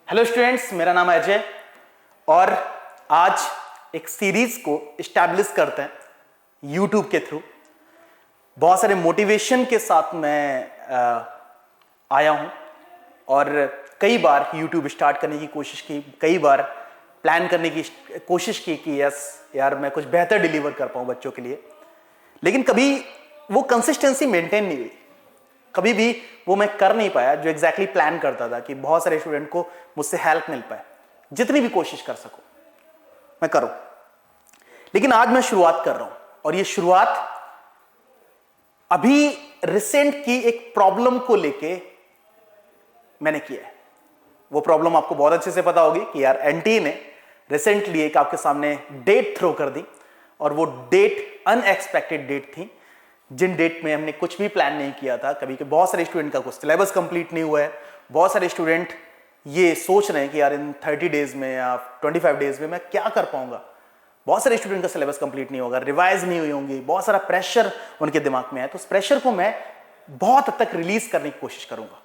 Hello students, मेरा नाम है अजय और आज एक सीरीज को इस्टेब्लिश करते हैं यूट्यूब के थ्रू। बहुत सारे मोटिवेशन के साथ मैं आया हूं और कई बार यूट्यूब स्टार्ट करने की कोशिश की, कई बार प्लान करने की कोशिश की कि यस यार मैं कुछ बेहतर डिलीवर कर पाऊं बच्चों के लिए, लेकिन कभी वो कंसिस्टेंसी मेंटेन नहीं हुई। कभी भी वो मैं कर नहीं पाया जो एग्जैक्टली प्लान करता था कि बहुत सारे स्टूडेंट को मुझसे हेल्प मिल पाए। जितनी भी कोशिश कर सकूं मैं करूं, लेकिन आज मैं शुरुआत कर रहा हूं और ये शुरुआत अभी रिसेंट की एक प्रॉब्लम को लेके मैंने किया है। वो प्रॉब्लम आपको बहुत अच्छे से पता होगी कि यार एनटीए ने रिसेंटली एक आपके सामने डेट थ्रो कर दी और वो डेट अनएक्सपेक्टेड डेट थी, जिन डेट में हमने कुछ भी प्लान नहीं किया था। कभी कि बहुत सारे स्टूडेंट का कुछ सिलेबस कंप्लीट नहीं हुआ है, बहुत सारे स्टूडेंट ये सोच रहे हैं कि यार इन 30 डेज में या 25 डेज में मैं क्या कर पाऊंगा। बहुत सारे स्टूडेंट का सिलेबस कंप्लीट नहीं होगा, रिवाइज नहीं हुई होंगी, बहुत सारा प्रेशर उनके दिमाग में है। तो उस प्रेशर को मैं बहुत हद तक रिलीज करने की कोशिश करूंगा।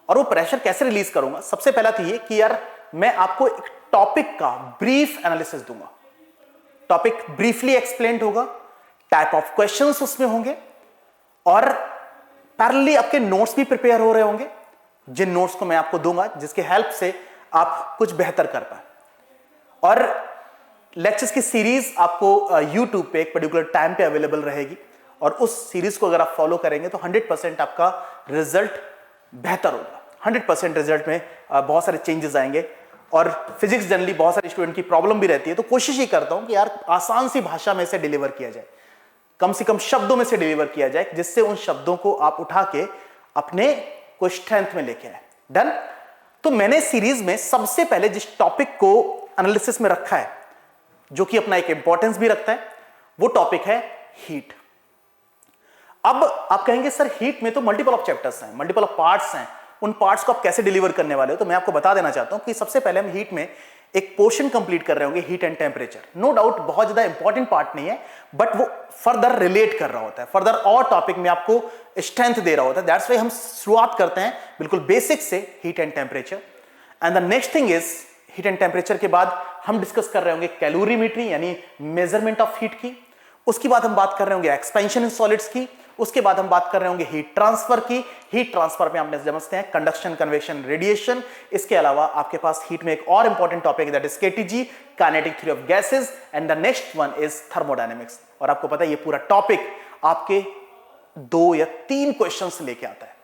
और वो प्रेशर कैसे रिलीज करूंगा? सबसे पहला तो ये कि यार मैं आपको एक टॉपिक का ब्रीफ एनालिसिस दूंगा। टॉपिक ब्रीफली एक्सप्लेन्ड होगा, टाइप ऑफ क्वेश्चंस उसमें होंगे और पैरेलली आपके नोट्स भी प्रिपेयर हो रहे होंगे, जिन नोट्स को मैं आपको दूंगा जिसके हेल्प से आप कुछ बेहतर कर पाए। और लेक्चर्स की सीरीज आपको यूट्यूब पे एक पर्टिकुलर टाइम पे अवेलेबल रहेगी और उस सीरीज को अगर आप फॉलो करेंगे तो 100% आपका रिजल्ट बेहतर होगा। 100% रिजल्ट में बहुत सारे चेंजेस आएंगे। और फिजिक्स जनरली बहुत सारे स्टूडेंट की प्रॉब्लम भी रहती है, तो कोशिश ही करता हूं कि यार आसान सी भाषा में से डिलीवर किया जाए, कम से कम शब्दों में से डिलीवर किया जाए, जिससे उन शब्दों को आप उठा के अपने को स्ट्रेंथ में लेके आए। डन। तो मैंने सीरीज में सबसे पहले जिस टॉपिक को एनालिसिस में रखा है, जो कि अपना एक इंपॉर्टेंस भी रखता है, वो टॉपिक है हीट। अब आप कहेंगे सर हीट में तो मल्टीपल ऑफ चैप्टर्स हैं, मल्टीपल ऑफ पार्ट्स हैं, उन पार्ट्स को आप कैसे डिलीवर करने वाले हो? तो मैं आपको बता देना चाहता हूं कि सबसे पहले हम हीट में एक पोर्शन कंप्लीट कर रहे होंगे, heat and temperature. No doubt बहुत ज्यादा इंपॉर्टेंट पार्ट नहीं है, बट वो फर्दर रिलेट कर रहा होता है, फर्दर और टॉपिक में आपको स्ट्रेंथ दे रहा होता है। दैट्स वाई हम शुरुआत करते हैं बिल्कुल बेसिक से, heat and temperature. And the next thing is, heat and temperature के बाद हम डिस्कस कर रहे होंगे कैलोरीमेट्री यानी मेजरमेंट ऑफ हीट की। उसके बाद हम बात कर रहे होंगे एक्सपेंशन इन सॉलिड्स की। उसके बाद हम बात कर रहे होंगे हीट ट्रांसफर की। हीट ट्रांसफर में आप समझते हैं कंडक्शन, कन्वेक्शन, रेडिएशन। इसके अलावा आपके पास हीट में एक और इंपॉर्टेंट टॉपिक है, that is KTG, kinetic theory of gases. And the next one is thermodynamics. और आपको पता है ये पूरा टॉपिक आपके 2 या 3 क्वेश्चंस लेके आता है,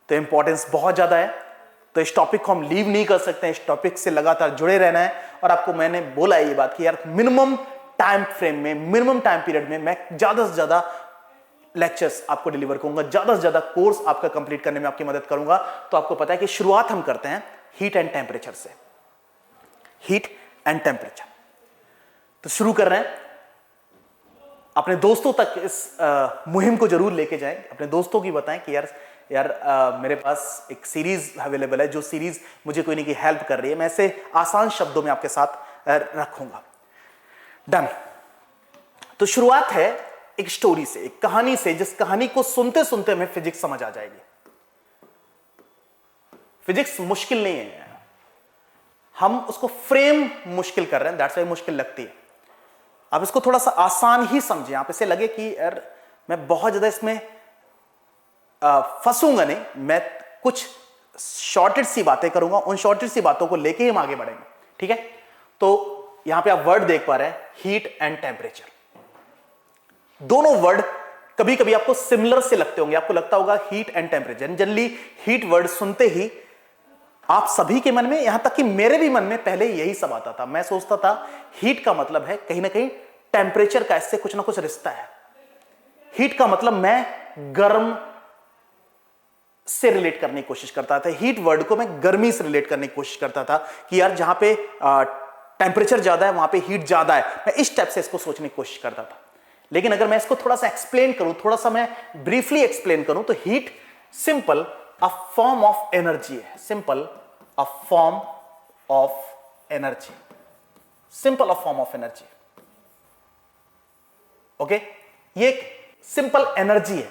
तो इंपॉर्टेंस बहुत ज्यादा है। तो इस टॉपिक को हम लीव नहीं कर सकते हैं, इस टॉपिक से लगातार जुड़े रहना है। और आपको मैंने बोला है ये बात कि यार मिनिमम टाइम फ्रेम में, मिनिमम टाइम पीरियड में मैं ज्यादा से ज्यादा लेक्चर्स आपको डिलीवर करूंगा, ज्यादा से ज्यादा कोर्स आपका कंप्लीट करने में आपकी मदद करूंगा। तो आपको पता है कि शुरुआत हम करते हैं हीट एंड टेम्परेचर से। हीट एंड टेम्परेचर तो शुरू कर रहे हैं। अपने दोस्तों तक इस मुहिम को जरूर लेके जाएं, अपने दोस्तों की बताएं कि यार मेरे पास एक सीरीज अवेलेबल है, जो सीरीज मुझे कोई नहीं की हेल्प कर रही है। मैं इसे आसान शब्दों में आपके साथ रखूंगा। डन। तो शुरुआत है एक स्टोरी से, एक कहानी से, जिस कहानी को सुनते सुनते हमें फिजिक्स समझ आ जाएगी। फिजिक्स मुश्किल नहीं है, हम उसको फ्रेम मुश्किल कर रहे हैं, दैट्स वाई मुश्किल लगती है। आप इसको थोड़ा सा आसान ही समझें। आप इसे लगे कि यार मैं बहुत ज्यादा इसमें फंसूंगा नहीं, मैं कुछ शॉर्टेड सी बातें करूंगा, उन शॉर्टेड सी बातों को लेके हम आगे बढ़ेंगे। ठीक है? तो यहां पे आप वर्ड देख पा रहे हैं, हीट एंड टेम्परेचर। दोनों वर्ड कभी कभी आपको सिमिलर से लगते होंगे, आपको लगता होगा heat and temperature. Generally heat word सुनते ही आप सभी के मन में, यहां तक कि मेरे भी मन में पहले यही सब आता था। मैं सोचता था हीट का मतलब है कहीं ना कहीं टेम्परेचर का इससे कुछ ना कुछ रिश्ता है। हीट का मतलब मैं गर्म से रिलेट करने की कोशिश करता था, हीट वर्ड को मैं गर्मी से रिलेट करने की कोशिश करता था कि यार जहां पे टेम्परेचर ज्यादा है वहां पे हीट ज्यादा है। मैं इस टाइप से इसको सोचने की कोशिश करता था। लेकिन अगर मैं इसको थोड़ा सा एक्सप्लेन करूं, थोड़ा सा मैं ब्रीफली एक्सप्लेन करूं, तो heat simple a form of energy है। Simple a form of energy, simple a form of energy. Okay, ये एक सिंपल एनर्जी है।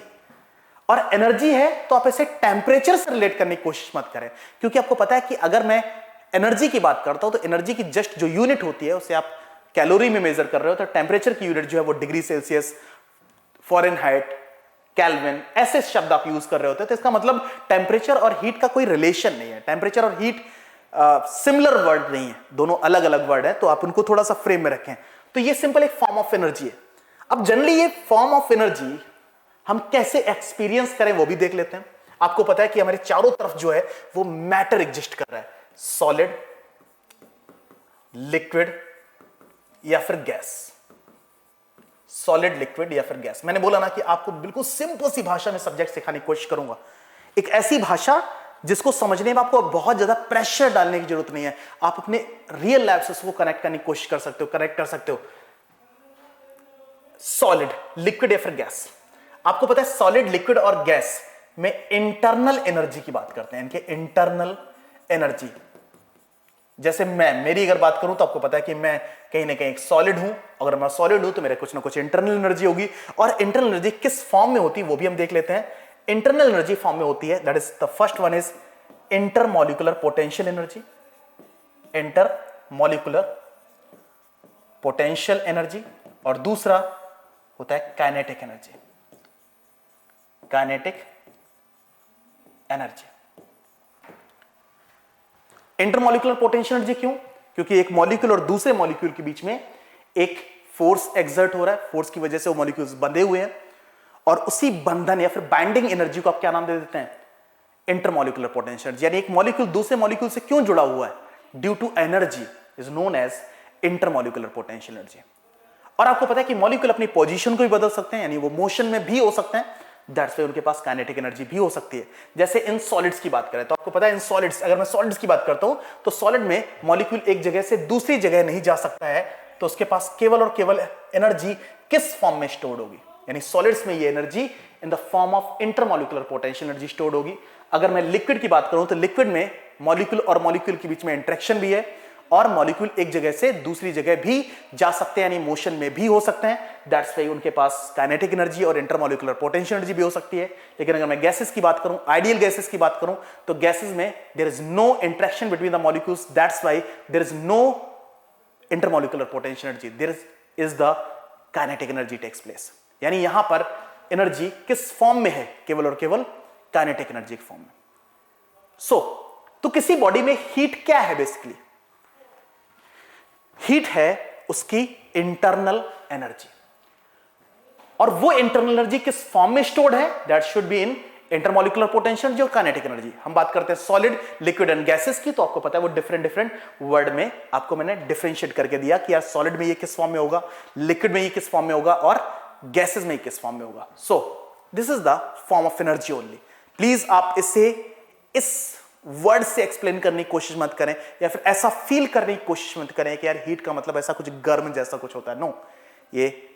और एनर्जी है तो आप इसे टेम्परेचर से रिलेट करने की कोशिश मत करें, क्योंकि आपको पता है कि अगर मैं एनर्जी की बात करता हूं तो एनर्जी की जस्ट जो यूनिट होती है उसे आप कैलोरी में मेजर कर रहे हो, तो टेम्परेचर की यूनिट जो है वो डिग्री सेल्सियस, फ़ारेनहाइट, केल्विन, ऐसे शब्द आप यूज कर रहे होते हैं। तो इसका मतलब टेम्परेचर और हीट का कोई रिलेशन नहीं है। टेम्परेचर और हीट सिमिलर वर्ड नहीं है, दोनों अलग अलग वर्ड है, तो आप उनको थोड़ा सा फ्रेम में रखें। तो ये सिंपल एक फॉर्म ऑफ एनर्जी है। अब जनरली ये फॉर्म ऑफ एनर्जी हम कैसे एक्सपीरियंस करें वो भी देख लेते हैं। आपको पता है कि हमारे चारों तरफ जो है वो मैटर एग्जिस्ट कर रहा है, सॉलिड, लिक्विड या फिर गैस। सॉलिड, लिक्विड या फिर गैस। मैंने बोला ना कि आपको बिल्कुल सिंपल सी भाषा में सब्जेक्ट सिखाने की कोशिश करूंगा, एक ऐसी भाषा जिसको समझने में आपको बहुत ज्यादा प्रेशर डालने की जरूरत नहीं है। आप अपने रियल लाइफ से उसको कनेक्ट करने की कोशिश कर सकते हो, कनेक्ट कर सकते हो। सॉलिड, लिक्विड या फिर गैस। आपको पता है सॉलिड, लिक्विड और गैस में इंटरनल एनर्जी की बात करते हैं, इनके इंटरनल एनर्जी। जैसे मेरी अगर बात करूं तो आपको पता है कि मैं कहीं ना कहीं एक सॉलिड हूं। अगर मैं सॉलिड हूं तो मेरे कुछ ना कुछ इंटरनल एनर्जी होगी, और इंटरनल एनर्जी किस फॉर्म में होती है वो भी हम देख लेते हैं। इंटरनल एनर्जी फॉर्म में होती है, that is the first one is intermolecular potential energy, intermolecular potential energy, और दूसरा होता है kinetic energy, kinetic energy. Intermolecular potential energy क्यों? क्योंकि एक मॉलिक्यूल और दूसरे मॉलिक्यूल के बीच में एक फोर्स एक्सर्ट हो रहा है, फोर्स की वजह से वो मॉलिक्यूल्स बंधे हुए हैं, और उसी बंधन या फिर बाइंडिंग एनर्जी को आप क्या नाम दे देते हैं? Intermolecular potential energy. यानी एक मॉलिक्यूल दूसरे मॉलिक्यूल से क्यों जुड़ा हुआ है? Due to energy is known as intermolecular potential energy. और आपको पता है कि मॉलिक्यूल अपनी पोजीशन को भी बदल सकते हैं, यानी वो मोशन में भी हो सकते हैं, दैट्स व्हाई उनके पास काइनेटिक एनर्जी भी हो सकती है। जैसे इन सॉलिड्स की बात करें तो आपको पता है इन सॉलिड्स, अगर मैं सॉलिड्स की बात करता हूं तो सॉलिड में मॉलिक्यूल एक जगह से दूसरी जगह नहीं जा सकता है, तो उसके पास केवल और केवल एनर्जी किस फॉर्म में स्टोर्ड होगी? यानी सॉलिड्स में ये energy in the form of intermolecular potential energy stored होगी। अगर मैं लिक्विड की बात करूं तो लिक्विड में मॉलिक्यूल और मॉलिक्यूल के बीच में इंटरेक्शन भी है, और मॉलिक्यूल एक जगह से दूसरी जगह भी जा सकते हैं, यानी मोशन में भी हो सकते हैं, दैट्स व्हाई उनके पास काइनेटिक एनर्जी और इंटरमॉलिक्यूलर पोटेंशियल एनर्जी भी हो सकती है। लेकिन अगर मैं गैसेस की बात करूं, आइडियल गैसेस की बात करूं, तो गैसेस में there is no interaction between the molecules, that's why there is no intermolecular potential energy, there is the kinetic energy takes place. यानी यहां पर एनर्जी किस फॉर्म में है? केवल और केवल काइनेटिक एनर्जी के फॉर्म में। तो किसी बॉडी में हीट क्या है? बेसिकली हीट है उसकी इंटरनल एनर्जी, और वो इंटरनल एनर्जी किस फॉर्म में स्टोर्ड है? That should be in intermolecular potential जो काइनेटिक एनर्जी। हम बात करते हैं सॉलिड, लिक्विड एंड गैसेस की, तो आपको पता है वो डिफरेंट वर्ड में आपको मैंने डिफरेंशिएट करके दिया कि यार सॉलिड में ये किस फॉर्म में होगा, लिक्विड में ये किस फॉर्म में होगा, और गैसेस में ये किस फॉर्म में होगा। So this is the form of energy only. Please आप इसे इस वर्ड से एक्सप्लेन करने की कोशिश मत करें, या फिर ऐसा फील करने की कोशिश मत करें कि यार हीट का मतलब ऐसा कुछ गर्म जैसा कुछ होता है। नो, ये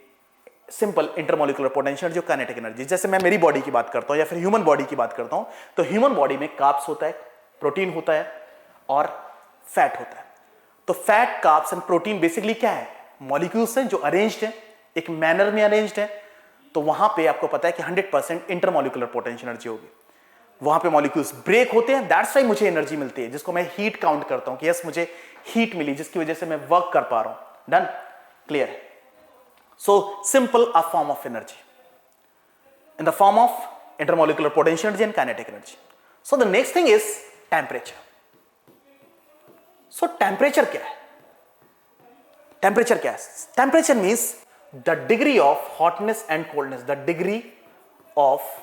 सिंपल इंटरमॉलिक्यूलर पोटेंशियल जो काइनेटिक एनर्जी। जैसे मैं मेरी बॉडी की बात करता हूं या फिर ह्यूमन बॉडी की बात करता हूं, तो ह्यूमन बॉडी में कार्ब्स होता है, प्रोटीन होता है और फैट होता है। तो fat, carbs and protein basically क्या है? मॉलिक्यूल्स हैं जो अरेंज्ड हैं, एक मैनर में अरेंज्ड है। तो वहां पे आपको पता है कि 100% इंटरमॉलिक्यूलर पोटेंशियल एनर्जी होगी। वहां पे मॉलिक्यूल्स ब्रेक होते हैं, दैट्स व्हाई मुझे एनर्जी मिलती है, जिसको मैं हीट काउंट करता हूं कि यस मुझे हीट मिली, जिसकी वजह से मैं वर्क कर पा रहा हूं। Done? Clear? So simple a form of energy in the form of intermolecular potential energy and kinetic energy. So the next thing is temperature. So temperature क्या है? टेम्परेचर क्या है? Temperature means the degree of hotness and coldness, the degree of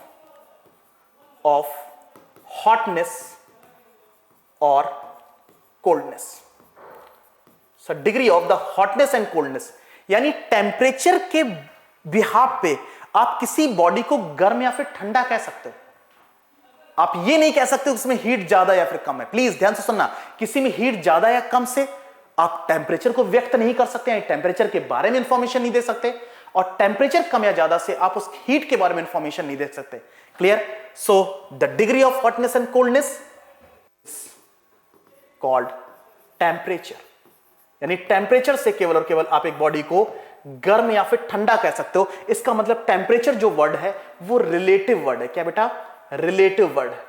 hotness or coldness. So degree of the hotness and coldness, यानी temperature के behalf पे आप किसी body को गर्म या फिर ठंडा कह सकते हो। आप ये नहीं कह सकते उसमें हीट ज्यादा या फिर कम है। प्लीज ध्यान से सुनना, किसी में हीट ज्यादा या कम से आप टेम्परेचर को व्यक्त नहीं कर सकते, टेम्परेचर के बारे में इंफॉर्मेशन नहीं दे सकते, और टेम्परेचर कम या ज्यादा से आप उस हीट के बारे में इंफॉर्मेशन नहीं दे सकते। Clear? So the degree of hotness and coldness is called temperature. यानी टेम्परेचर से केवल और केवल आप एक बॉडी को गर्म या फिर ठंडा कह सकते हो। इसका मतलब टेम्परेचर जो वर्ड है वो रिलेटिव वर्ड है। क्या बेटा? रिलेटिव वर्ड है।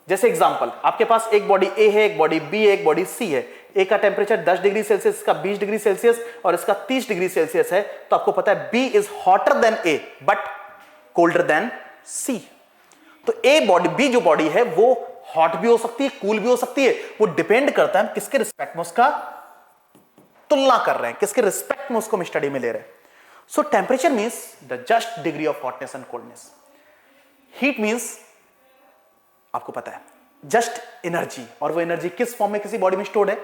जैसे एग्जांपल, आपके पास एक बॉडी ए है, एक बॉडी बी है, एक बॉडी सी है। ए का टेम्परेचर 10 डिग्री सेल्सियस, इसका 20 डिग्री सेल्सियस और इसका 30 डिग्री सेल्सियस है। तो आपको पता है B is hotter than A but colder than C. तो ए बॉडी, बी जो बॉडी है वो हॉट भी हो सकती है, कूल भी हो सकती है। वो डिपेंड करता है किसके रिस्पेक्ट में उसका तुलना कर रहे हैं, किसके रिस्पेक्ट में उसको हम स्टडी में ले रहे हैं। सो temperature means the just degree of hotness and coldness. Heat means आपको पता है जस्ट एनर्जी, और वो एनर्जी किस फॉर्म में किसी बॉडी में स्टोर्ड है?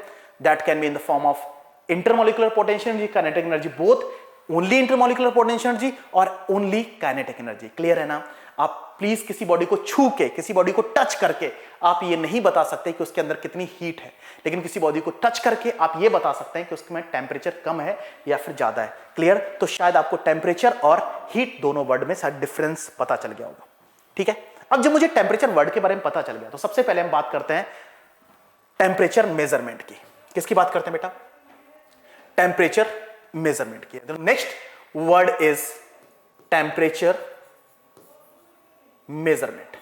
That can be in the form of intermolecular potential energy, kinetic energy, both only intermolecular potential energy और ओनली काइनेटिक एनर्जी। क्लियर है ना? आप प्लीज किसी बॉडी को छू के, किसी बॉडी को टच करके आप ये नहीं बता सकते कि उसके अंदर कितनी हीट है, लेकिन किसी बॉडी को टच करके आप ये बता सकते हैं कि उसमें टेम्परेचर कम है या फिर ज्यादा है। क्लियर? तो शायद आपको टेम्परेचर और हीट दोनों वर्ड में शायद डिफरेंस पता चल गया होगा। ठीक है, अब जब मुझे टेम्परेचर वर्ड के बारे में पता चल गया तो सबसे पहले हम बात करते हैं टेम्परेचर मेजरमेंट की। किसकी बात करते हैं बेटा? टेम्परेचर मेजरमेंट की। Next word is temperature measurement.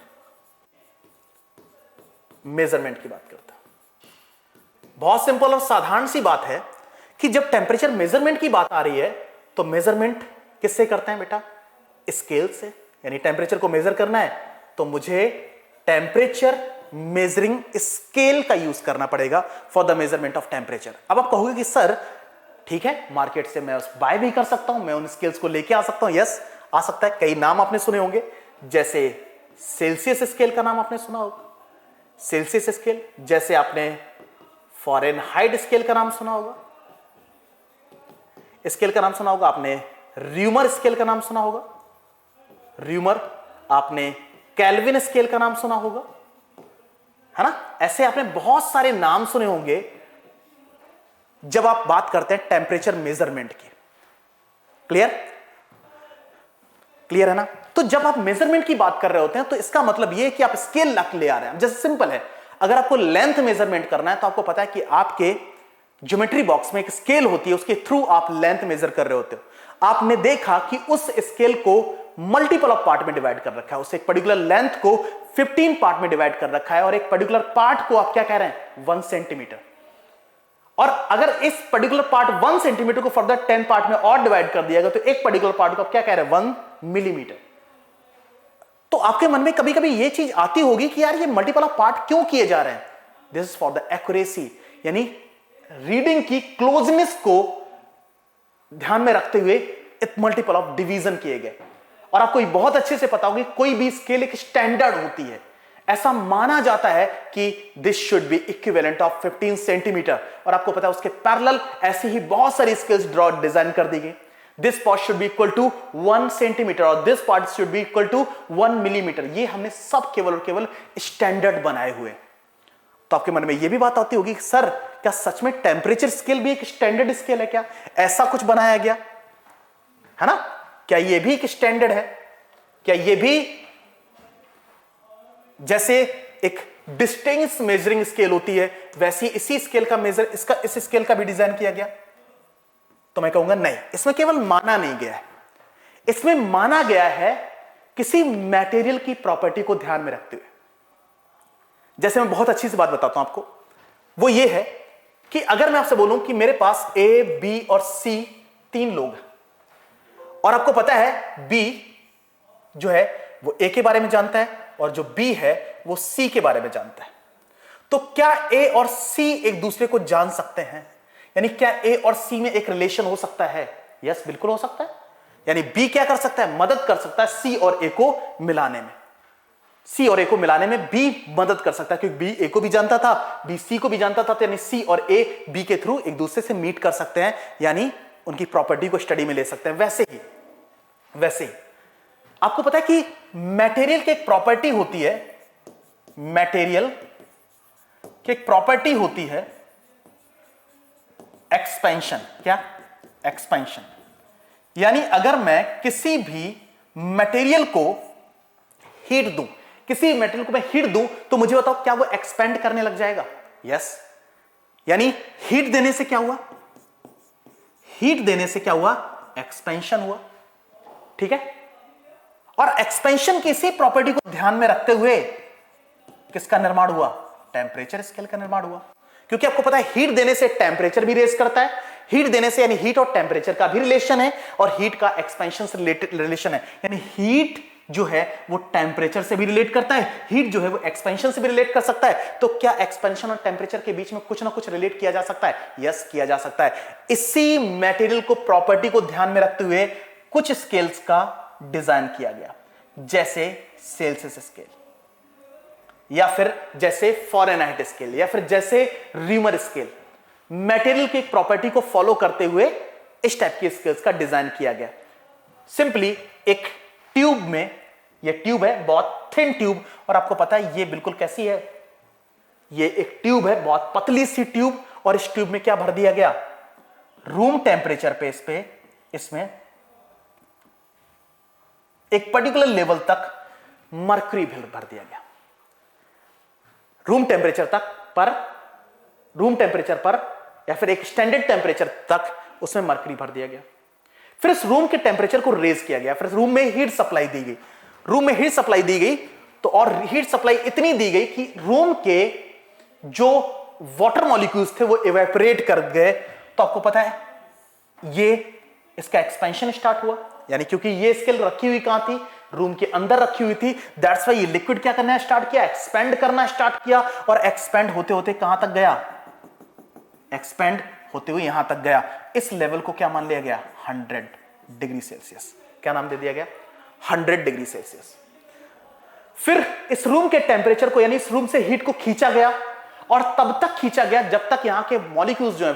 Measurement की बात करते हैं। बहुत सिंपल और साधारण सी बात है कि जब टेम्परेचर मेजरमेंट की बात आ रही है तो मेजरमेंट किससे करते हैं बेटा? स्केल से। यानी टेम्परेचर को मेजर करना है तो मुझे टेम्परेचर मेजरिंग स्केल का यूज करना पड़ेगा for the measurement of temperature. अब आप कहोगे कि सर ठीक है, मार्केट से मैं बाय भी कर सकता हूं, मैं उन स्केल्स को लेके आ सकता हूं। यस, आ सकता है। कई नाम आपने सुने होंगे, जैसे सेल्सियस स्केल का नाम आपने सुना होगा, सेल्सियस स्केल। जैसे आपने फॉरेनहाइट स्केल का नाम सुना होगा, स्केल का नाम सुना होगा। आपने र्यूमर स्केल का नाम सुना होगा, र्यूमर। आपने केल्विन स्केल का नाम सुना होगा, है ना? ऐसे आपने बहुत सारे नाम सुने होंगे जब आप बात करते हैं टेम्परेचर मेजरमेंट की। क्लियर? क्लियर है ना? तो जब आप मेजरमेंट की बात कर रहे होते हैं तो इसका मतलब यह है कि आप स्केल ले आ रहे हैं। जैसे सिंपल है, अगर आपको लेंथ मेजरमेंट करना है तो आपको पता है कि आपके ज्योमेट्री बॉक्स में एक स्केल होती है, उसके थ्रू आप लेंथ मेजर कर रहे होते हो। आपने देखा कि उस स्केल को मल्टीपल ऑफ पार्ट में डिवाइड कर रखा है, उस एक पर्टिकुलर लेंथ को 15 पार्ट में डिवाइड कर रखा है और एक पर्टिकुलर पार्ट को आप क्या कह रहे हैं? 1 सेंटीमीटर। और अगर इस पर्टिकुलर पार्ट 1 सेंटीमीटर को फर्दर 10 पार्ट में और डिवाइड कर दिया गया तो एक पर्टिकुलर पार्ट को आप क्या कह रहे हैं? 1 मिलीमीटर। तो आपके मन में कभी कभी यह चीज आती होगी कि यार ये मल्टीपल ऑफ पार्ट क्यों किए जा रहे हैं? This is for the accuracy, यानी रीडिंग की क्लोजनेस को ध्यान में रखते हुए मल्टीपल ऑफ डिवीजन किए गए। और आपको बहुत अच्छे से पता होगी कोई भी स्केल एक स्टैंडर्ड होती है। ऐसा माना जाता है कि this should be equivalent of 15 centimetre, और आपको पता है उसके पैरेलल ऐसी ही बहुत सारी स्केल्स ड्रॉ डिजाइन कर दी गई। This part should be equal to 1 centimetre और this part should be equal to 1 millimetre. ये हमने सब केवल और केवल स्टैंडर्ड बनाए हुए। तो आपके मन में यह भी बात आती होगी कि सर क्या सच में टेम्परेचर स्केल भी एक स्टैंडर्ड स्केल है? क्या ऐसा कुछ बनाया गया है ना? क्या यह भी एक स्टैंडर्ड है? क्या यह भी जैसे एक डिस्टेंस मेजरिंग स्केल होती है वैसी इसी स्केल का मेजर इस स्केल का भी डिजाइन किया गया? तो मैं कहूंगा नहीं, इसमें केवल माना नहीं गया है, इसमें माना गया है किसी मटेरियल की प्रॉपर्टी को ध्यान में रखते हुए। जैसे मैं बहुत अच्छी सी बात बताता हूं आपको, वो ये है कि अगर मैं आपसे बोलूं कि मेरे पास ए, बी और सी 3 लोग हैं और आपको पता है बी जो है वो ए के बारे में जानता है और जो बी है वो सी के बारे में जानता है, तो क्या ए और सी एक दूसरे को जान सकते हैं? यानी क्या ए और सी में एक रिलेशन हो सकता है? यस, बिल्कुल हो सकता है। यानी बी क्या कर सकता है? मदद कर सकता है सी और ए को मिलाने में। सी और ए को मिलाने में बी मदद कर सकता है क्योंकि बी ए को भी जानता था, बी सी को भी जानता था, तो यानी सी और ए बी के थ्रू एक दूसरे से मीट कर सकते हैं, यानी उनकी प्रॉपर्टी को स्टडी में ले सकते हैं। वैसे ही आपको पता है कि मटेरियल की एक प्रॉपर्टी होती है, मटेरियल की एक प्रॉपर्टी होती है एक्सपेंशन। क्या? एक्सपेंशन। यानी अगर मैं किसी भी मटेरियल को हीट दूं, किसी मटेरियल को मैं हीट दूं तो मुझे बताओ क्या वो एक्सपेंड करने लग जाएगा? यस। यानी हीट देने से क्या हुआ? हीट देने से क्या हुआ? एक्सपेंशन हुआ। ठीक है? और एक्सपेंशन की इसी प्रॉपर्टी को ध्यान में रखते हुए किसका निर्माण हुआ? टेम्परेचर स्केल का निर्माण हुआ। क्योंकि आपको पता है हीट देने से टेम्परेचर भी रेज करता है, हीट देने से यानी हीट और टेम्परेचर का भी रिलेशन है, और हीट का एक्सपेंशन से रिलेटेड रिलेशन है, यानी हीट जो है वो टेम्परेचर से भी रिलेट करता है, हीट जो है वो एक्सपेंशन से भी रिलेट कर सकता है। तो क्या एक्सपेंशन और टेम्परेचर के बीच में कुछ ना कुछ रिलेट किया जा सकता है? यस, किया जा सकता है। इसी मटेरियल को, प्रॉपर्टी को ध्यान में रखते हुए कुछ स्केल्स का डिजाइन किया गया, जैसे सेल्सियस स्केल, या फिर जैसे फॉरेनहाइट स्केल, या फिर जैसे रीमर स्केल। मटेरियल की प्रॉपर्टी को फॉलो करते हुए इस टाइप के स्केल्स का डिजाइन किया गया। सिंपली एक ट्यूब में, ये ट्यूब है बहुत थिन ट्यूब, और आपको पता है ये बिल्कुल कैसी है, ये एक ट्यूब है, बहुत पतली सी ट्यूब, और इस ट्यूब में क्या भर दिया गया? रूम टेम्परेचर पे इसमें एक पर्टिकुलर लेवल तक मर्क्यूरी भर दिया गया। रूम टेम्परेचर पर या फिर एक स्टैंडर्ड टेम्परेचर तक उसमें मर्क्यूरी भर दिया गया। फिर इस रूम के टेम्परेचर को रेज किया गया, फिर रूम में हीट सप्लाई दी गई। रूम में हीट सप्लाई दी गई तो, और हीट सप्लाई इतनी दी गई कि रूम के जो वाटर मॉलिक्यूल्स थे वो इवेपोरेट कर गए। तो आपको पता है ये इसका एक्सपेंशन स्टार्ट हुआ, यानी क्योंकि ये स्केल रखी हुई कहां थी? रूम के अंदर रखी हुई थी। दैट्स वाई ये लिक्विड क्या करना स्टार्ट किया? एक्सपेंड करना स्टार्ट किया, और एक्सपेंड होते होते कहां तक गया? एक्सपेंड होते हुए यहां तक गया। इस लेवल को क्या मान लिया गया? 100 डिग्री सेल्सियस। क्या नाम दे दिया गया? 100 डिग्री सेल्सियस। फिर इस रूम के टेम्परेचर को, यानी इस रूम से हीट को खींचा गया, और तब तक खींचा गया जब तक यहां के मॉलिक्यूल्स जो है,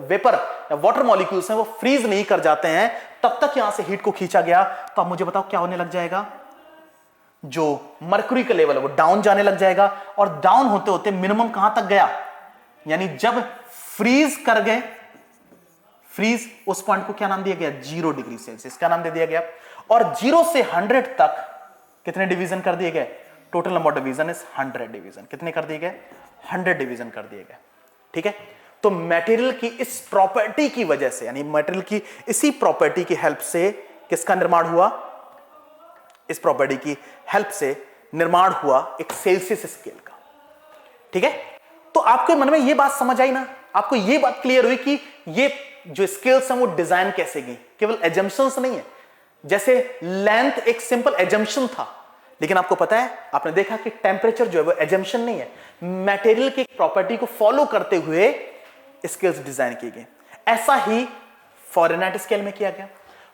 वेपर या वाटर मॉलिक्यूल्स हैं, वो फ्रीज नहीं कर जाते हैं, तब तक यहां से हीट को खींचा गया। तो अब मुझे बताओ क्या होने लग जाएगा? जो मर्क्यूरी का लेवल है वो डाउन जाने लग जाएगा, और डाउन होते होते मिनिमम कहां तक गया? यानी जब फ्रीज कर गए, फ्रीज उस पॉइंट को क्या नाम दिया गया? 0 डिग्री सेल्सियस। क्या नाम दे दिया गया? और 0 से 100 तक कितने डिवीजन कर दिए गए? Total number division is 100 division. कितने कर दिए गए? 100 डिवीजन कर दिए गए। ठीक है, तो मटेरियल की इस प्रॉपर्टी की वजह से, यानी मटेरियल की इसी प्रॉपर्टी की हेल्प से किसका निर्माण हुआ? इस प्रॉपर्टी की हेल्प से निर्माण हुआ एक सेल्सियस स्केल का। ठीक है, तो आपके मन में यह बात समझ आई ना? आपको यह बात क्लियर हुई कि ये जो स्केल्स हैं वो डिजाइन कैसे गई? केवल एजम्पशंस नहीं है। जैसे लेंथ एक सिंपल एजम्पशन था, लेकिन आपको पता है, आपने देखा कि टेम्परेचर जो है वो एजम्पशन नहीं है, मटेरियल की प्रॉपर्टी को फॉलो करते हुए स्केल्स डिजाइन किए गए। ऐसा ही फॉरेनहाइट स्केल में किया गया।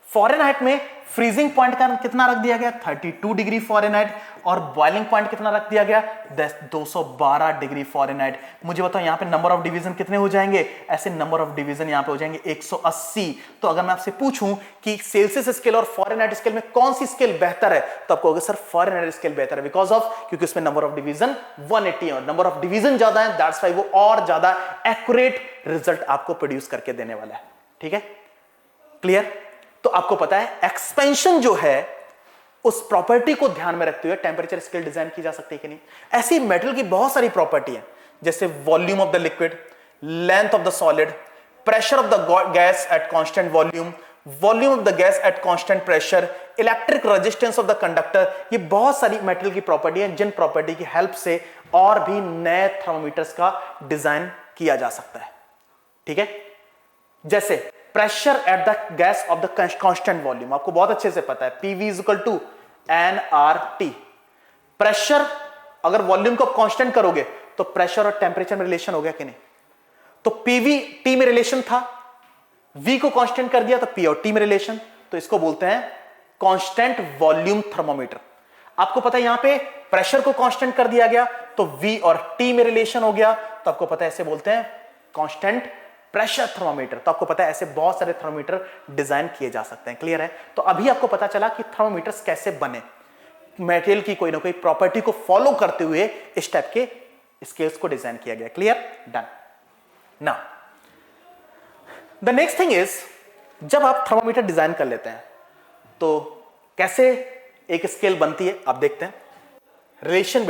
फॉरेनहाइट में फ्रीजिंग पॉइंट का कितना रख दिया गया? 32 डिग्री फॉरेनहाइट, और बॉइलिंग पॉइंट कितना रख दिया गया? 212 डिग्री फॉरेनहाइट। मुझे बताओ यहां पे नंबर ऑफ डिवीजन कितने हो जाएंगे? ऐसे नंबर ऑफ डिवीजन यहां पे हो जाएंगे 180। तो अगर मैं आपसे पूछूं कि सेल्सियस स्केल और फॉरेनहाइट स्केल में कौन सी स्केल बेहतर है, तो आपको सर फॉरेनहाइट स्केल बेहतर है, बिकॉज ऑफ, क्योंकि उसमें नंबर ऑफ डिवीजन 180 है, और नंबर ऑफ डिवीजन ज्यादा है, दैट्स वाई वो और ज्यादा एक्यूरेट रिजल्ट आपको प्रोड्यूस करके देने वाला है। ठीक है, क्लियर? तो आपको पता है एक्सपेंशन जो है उस प्रॉपर्टी को ध्यान में रखते हुए टेम्परेचर स्केल डिजाइन की जा सकती है कि नहीं। ऐसी मेटल की बहुत सारी प्रॉपर्टी है, जैसे volume of the liquid, length of the solid, pressure of the gas at constant volume, volume of the gas at constant pressure, electric resistance of the conductor. ये बहुत सारी मेटल की प्रॉपर्टी है जिन प्रॉपर्टी की help से और भी नए थर्मोमीटर्स का डिजाइन किया जा सकता है। ठीक है, जैसे pressure at the gas off the constant volume, आपको बहुत अच्छे से पता है PV = nRT। प्रेशर, अगर वॉल्यूम को कांस्टेंट करोगे तो प्रेशर और टेम्परेचर में रिलेशन हो गया कि नहीं? तो PV T में रिलेशन था, V को कांस्टेंट कर दिया तो P और T में रिलेशन, तो इसको बोलते हैं कांस्टेंट वॉल्यूम थर्मोमीटर। आपको पता है यहां पे प्रेशर को कांस्टेंट कर दिया गया तो V और T में रिलेशन हो गया, तो आपको पता है ऐसे बोलते हैं कांस्टेंट प्रेशर थर्मोमीटर। तो आपको पता है ऐसे बहुत सारे थर्मोमीटर डिजाइन किए जा सकते हैं। क्लियर है? तो अभी आपको पता चला कि थर्मोमीटर्स कैसे बने, मटेरियल की कोई ना कोई प्रॉपर्टी को फॉलो करते हुए इस टाइप के स्केल्स को डिजाइन किया गया। Clear? Done. Now the next thing is, जब आप थर्मोमीटर डिजाइन कर लेते हैं तो कैसे एक स्केल बनती है आप देखते हैं। Relation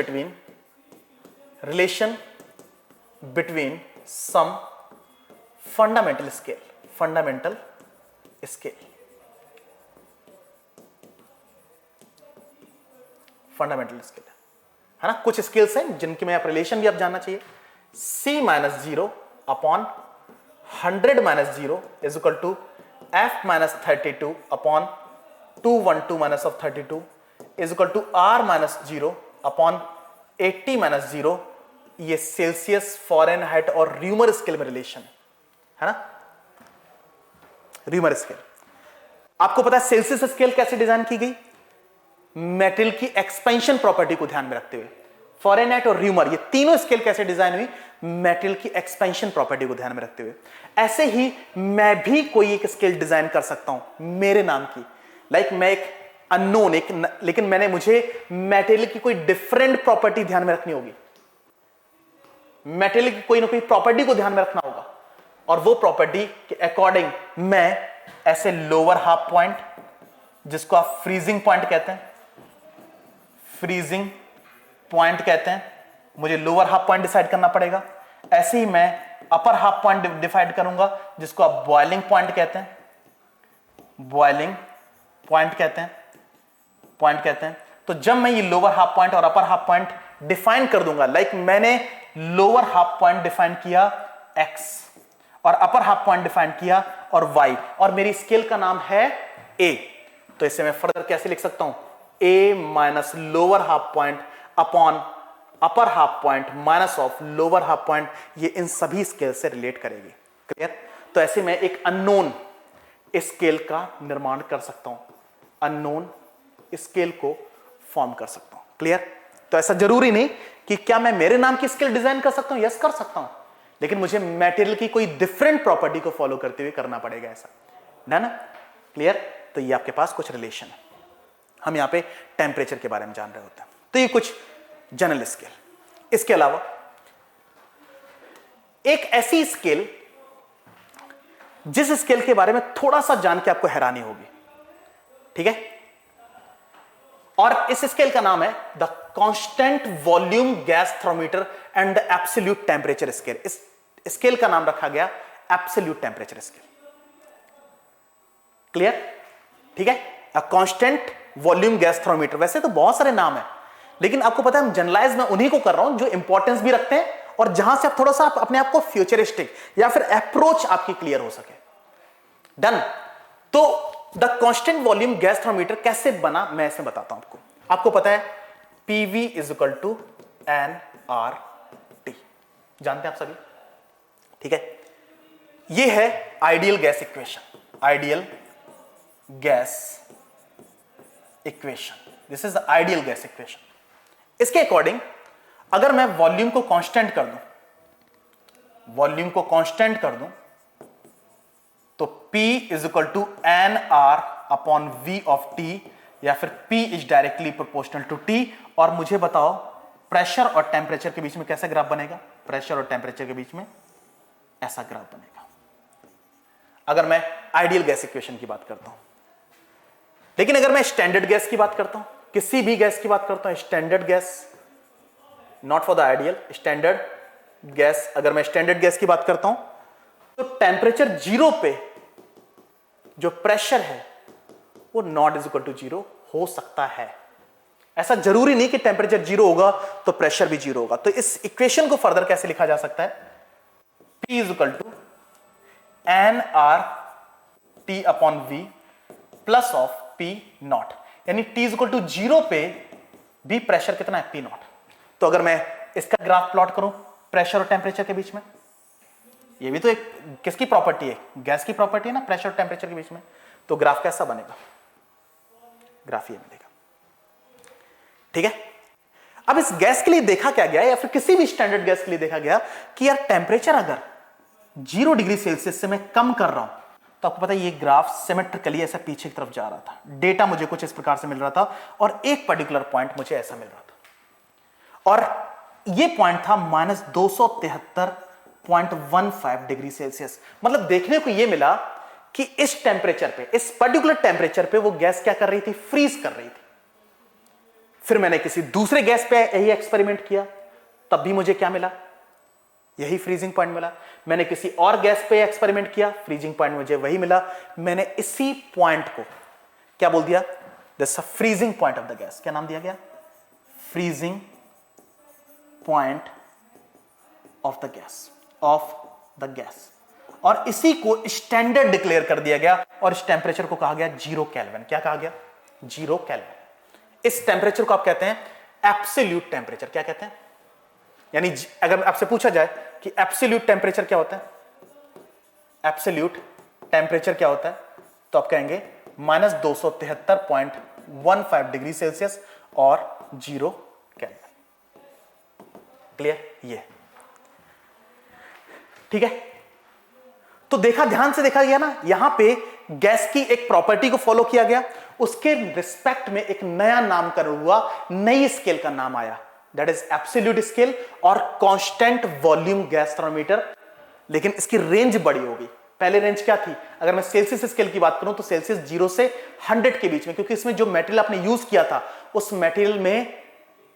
between some fundamental scale है ना, कुछ स्केल्स हैं जिनके में आप रिलेशन भी आप जानना चाहिए। C minus 0 upon 100 minus 0 is equal to F minus 32 upon 212 minus of 32 is equal to R minus 0 upon 80 minus 0। ये सेल्सियस, फॉरेनहाइट और र्यूमर स्केल में रिलेशन है ना, र्यूमर स्केल। आपको पता है सेल्सियस स्केल कैसे डिजाइन की गई? मेटल की एक्सपेंशन प्रॉपर्टी को ध्यान में रखते हुए। फॉरेनहाइट और र्यूमर ये तीनों स्केल कैसे डिजाइन हुई? मेटल की एक्सपेंशन प्रॉपर्टी को ध्यान में रखते हुए। ऐसे ही मैं भी कोई एक स्केल डिजाइन कर सकता हूं मेरे नाम की, मैं एक अननोन लेकिन मुझे मेटल की कोई डिफरेंट प्रॉपर्टी ध्यान में रखनी होगी। मेटल की कोई ना कोई प्रॉपर्टी को ध्यान में रखना होगा, और वो प्रॉपर्टी के अकॉर्डिंग मैं ऐसे लोअर हाफ पॉइंट, जिसको आप फ्रीजिंग पॉइंट कहते हैं, फ्रीजिंग पॉइंट कहते हैं, मुझे लोअर हाफ पॉइंट डिसाइड करना पड़ेगा। ऐसे ही मैं अपर हाफ पॉइंट डिसाइड करूंगा, जिसको आप बॉइलिंग पॉइंट कहते हैं, बॉइलिंग पॉइंट कहते हैं। तो जब मैं ये लोअर हाफ पॉइंट और अपर हाफ पॉइंट डिफाइन कर दूंगा, मैंने लोअर हाफ पॉइंट डिफाइन किया x और अपर हाफ पॉइंट डिफाइन किया और y, और मेरी स्केल का नाम है a, तो इसे मैं फर्दर कैसे लिख सकता हूं? a minus lower half point upon upper half point minus of lower half point, ये इन सभी स्केल से रिलेट करेगी। क्लियर? तो ऐसे मैं एक अननोन स्केल का निर्माण कर सकता हूं, अननोन स्केल को फॉर्म कर सकता हूं। क्लियर? तो ऐसा जरूरी नहीं कि क्या मैं मेरे नाम की स्केल डिजाइन कर सकता हूं? यस, कर सकता हूं, लेकिन मुझे मटेरियल की कोई डिफरेंट प्रॉपर्टी को फॉलो करते हुए करना पड़ेगा ऐसा। डन? क्लियर? तो ये आपके पास कुछ रिलेशन है। हम यहां पे टेम्परेचर के बारे में जान रहे होते हैं, तो ये कुछ जनरल स्केल। इसके अलावा एक ऐसी स्केल जिस स्केल के बारे में थोड़ा सा जान के आपको हैरानी होगी, ठीक है, और इस स्केल का नाम है the constant volume gas thermometer and the absolute temperature scale. इस स्केल का नाम रखा गया एब्सोल्यूट टेम्परेचर स्केल। क्लियर? ठीक है, a constant volume gas thermometer. वैसे तो बहुत सारे नाम है, लेकिन आपको पता है जनरलाइज मैं उन्हीं को कर रहा हूं जो इंपॉर्टेंस भी रखते हैं और जहां से आप थोड़ा सा अपने आप को फ्यूचरिस्टिक या फिर अप्रोच आपकी क्लियर हो सके। डन? तो the constant volume gas thermometer कैसे बना मैं इसमें बताता हूं आपको। आपको पता है PV is equal to nRT, जानते हैं आप सभी, ठीक है। ये है ideal gas equation, ideal gas equation, this is the ideal gas equation. इसके अकॉर्डिंग अगर मैं वॉल्यूम को कांस्टेंट कर दूं, वॉल्यूम को कांस्टेंट कर दूं, तो P is equal to nR upon V of T, या फिर P is directly proportional to T। और मुझे बताओ प्रेशर और टेम्परेचर के बीच में कैसा ग्राफ बनेगा? प्रेशर और टेम्परेचर के बीच में ऐसा ग्राफ बनेगा, अगर मैं आइडियल गैस इक्वेशन की बात करता हूं। लेकिन अगर मैं स्टैंडर्ड गैस की बात करता हूं, किसी भी गैस की बात करता हूं, standard gas, not for the ideal, standard gas, अगर मैं स्टैंडर्ड गैस की बात करता हूं, तो टेम्परेचर 0 पे जो प्रेशर है वो नॉट इज इक्वल टू 0 हो सकता है। ऐसा जरूरी नहीं कि टेम्परेचर 0 होगा तो प्रेशर भी 0 होगा। तो इस इक्वेशन को फर्दर कैसे लिखा जा सकता है? P is equal to nRT upon V plus of P not, यानी T इज इक्वल टू 0 पे भी प्रेशर कितना है? P not. तो अगर मैं इसका ग्राफ प्लॉट करूं प्रेशर और टेम्परेचर के बीच में, ये भी तो एक किसकी प्रॉपर्टी है? गैस की प्रॉपर्टी है ना, प्रेशर और टेम्परेचर के बीच में। तो ग्राफ कैसा बनेगा? ग्राफ ये मिलेगा, ठीक है। अब इस गैस के लिए देखा क्या गया, या फिर किसी भी स्टैंडर्ड गैस के लिए देखा गया कि यार टेम्परेचर अगर 0 डिग्री सेल्सियस से मैं कम कर रहा हूं, तो आपको पता है ये ग्राफ सिमेट्रिकली ऐसा पीछे की तरफ जा रहा था। डेटा मुझे कुछ इस प्रकार से मिल रहा था और एक पर्टिकुलर पॉइंट मुझे ऐसा मिल रहा था, और ये पॉइंट था -273.15 डिग्री सेल्सियस। मतलब देखने को ये मिला कि इस टेम्परेचर पे, इस पर्टिकुलर टेम्परेचर पे वो गैस क्या कर रही थी? फ्रीज कर रही थी। फिर मैंने किसी दूसरे गैस पे यही एक्सपेरिमेंट किया, तब भी मुझे क्या मिला? यही फ्रीजिंग पॉइंट मिला। मैंने किसी और गैस पे एक्सपेरिमेंट किया, फ्रीजिंग पॉइंट मुझे वही मिला। मैंने इसी पॉइंट को क्या बोल दिया? This freezing point of the gas. क्या नाम दिया गया? Freezing point of the gas और इसी को स्टैंडर्ड डिक्लेयर कर दिया गया और इस टेम्परेचर को कहा गया 0 केल्विन। क्या कहा गया? 0 केल्विन। इस टेम्परेचर को आप कहते हैं एब्सोल्यूट टेम्परेचर। क्या कहते हैं? यानी अगर आपसे पूछा जाए कि एब्सोल्यूट टेम्परेचर क्या होता है, एब्सोल्यूट टेम्परेचर क्या होता है, तो आप कहेंगे -273.15 डिग्री सेल्सियस और 0 केल्विन। क्लियर? ये ठीक है। तो देखा, ध्यान से देखा गया ना, यहां पे गैस की एक प्रॉपर्टी को फॉलो किया गया, उसके रिस्पेक्ट में एक नया नामकरण हुआ, नई स्केल का नाम आया, दैट इज एब्सोल्यूट स्केल और कांस्टेंट वॉल्यूम गैस थर्मोमीटर। लेकिन इसकी रेंज बड़ी होगी। पहले रेंज क्या थी? अगर मैं सेल्सियस स्केल की बात करूं तो सेल्सियस 0 से 100 के बीच में, क्योंकि इसमें जो मटेरियल आपने यूज किया था, उस मटेरियल में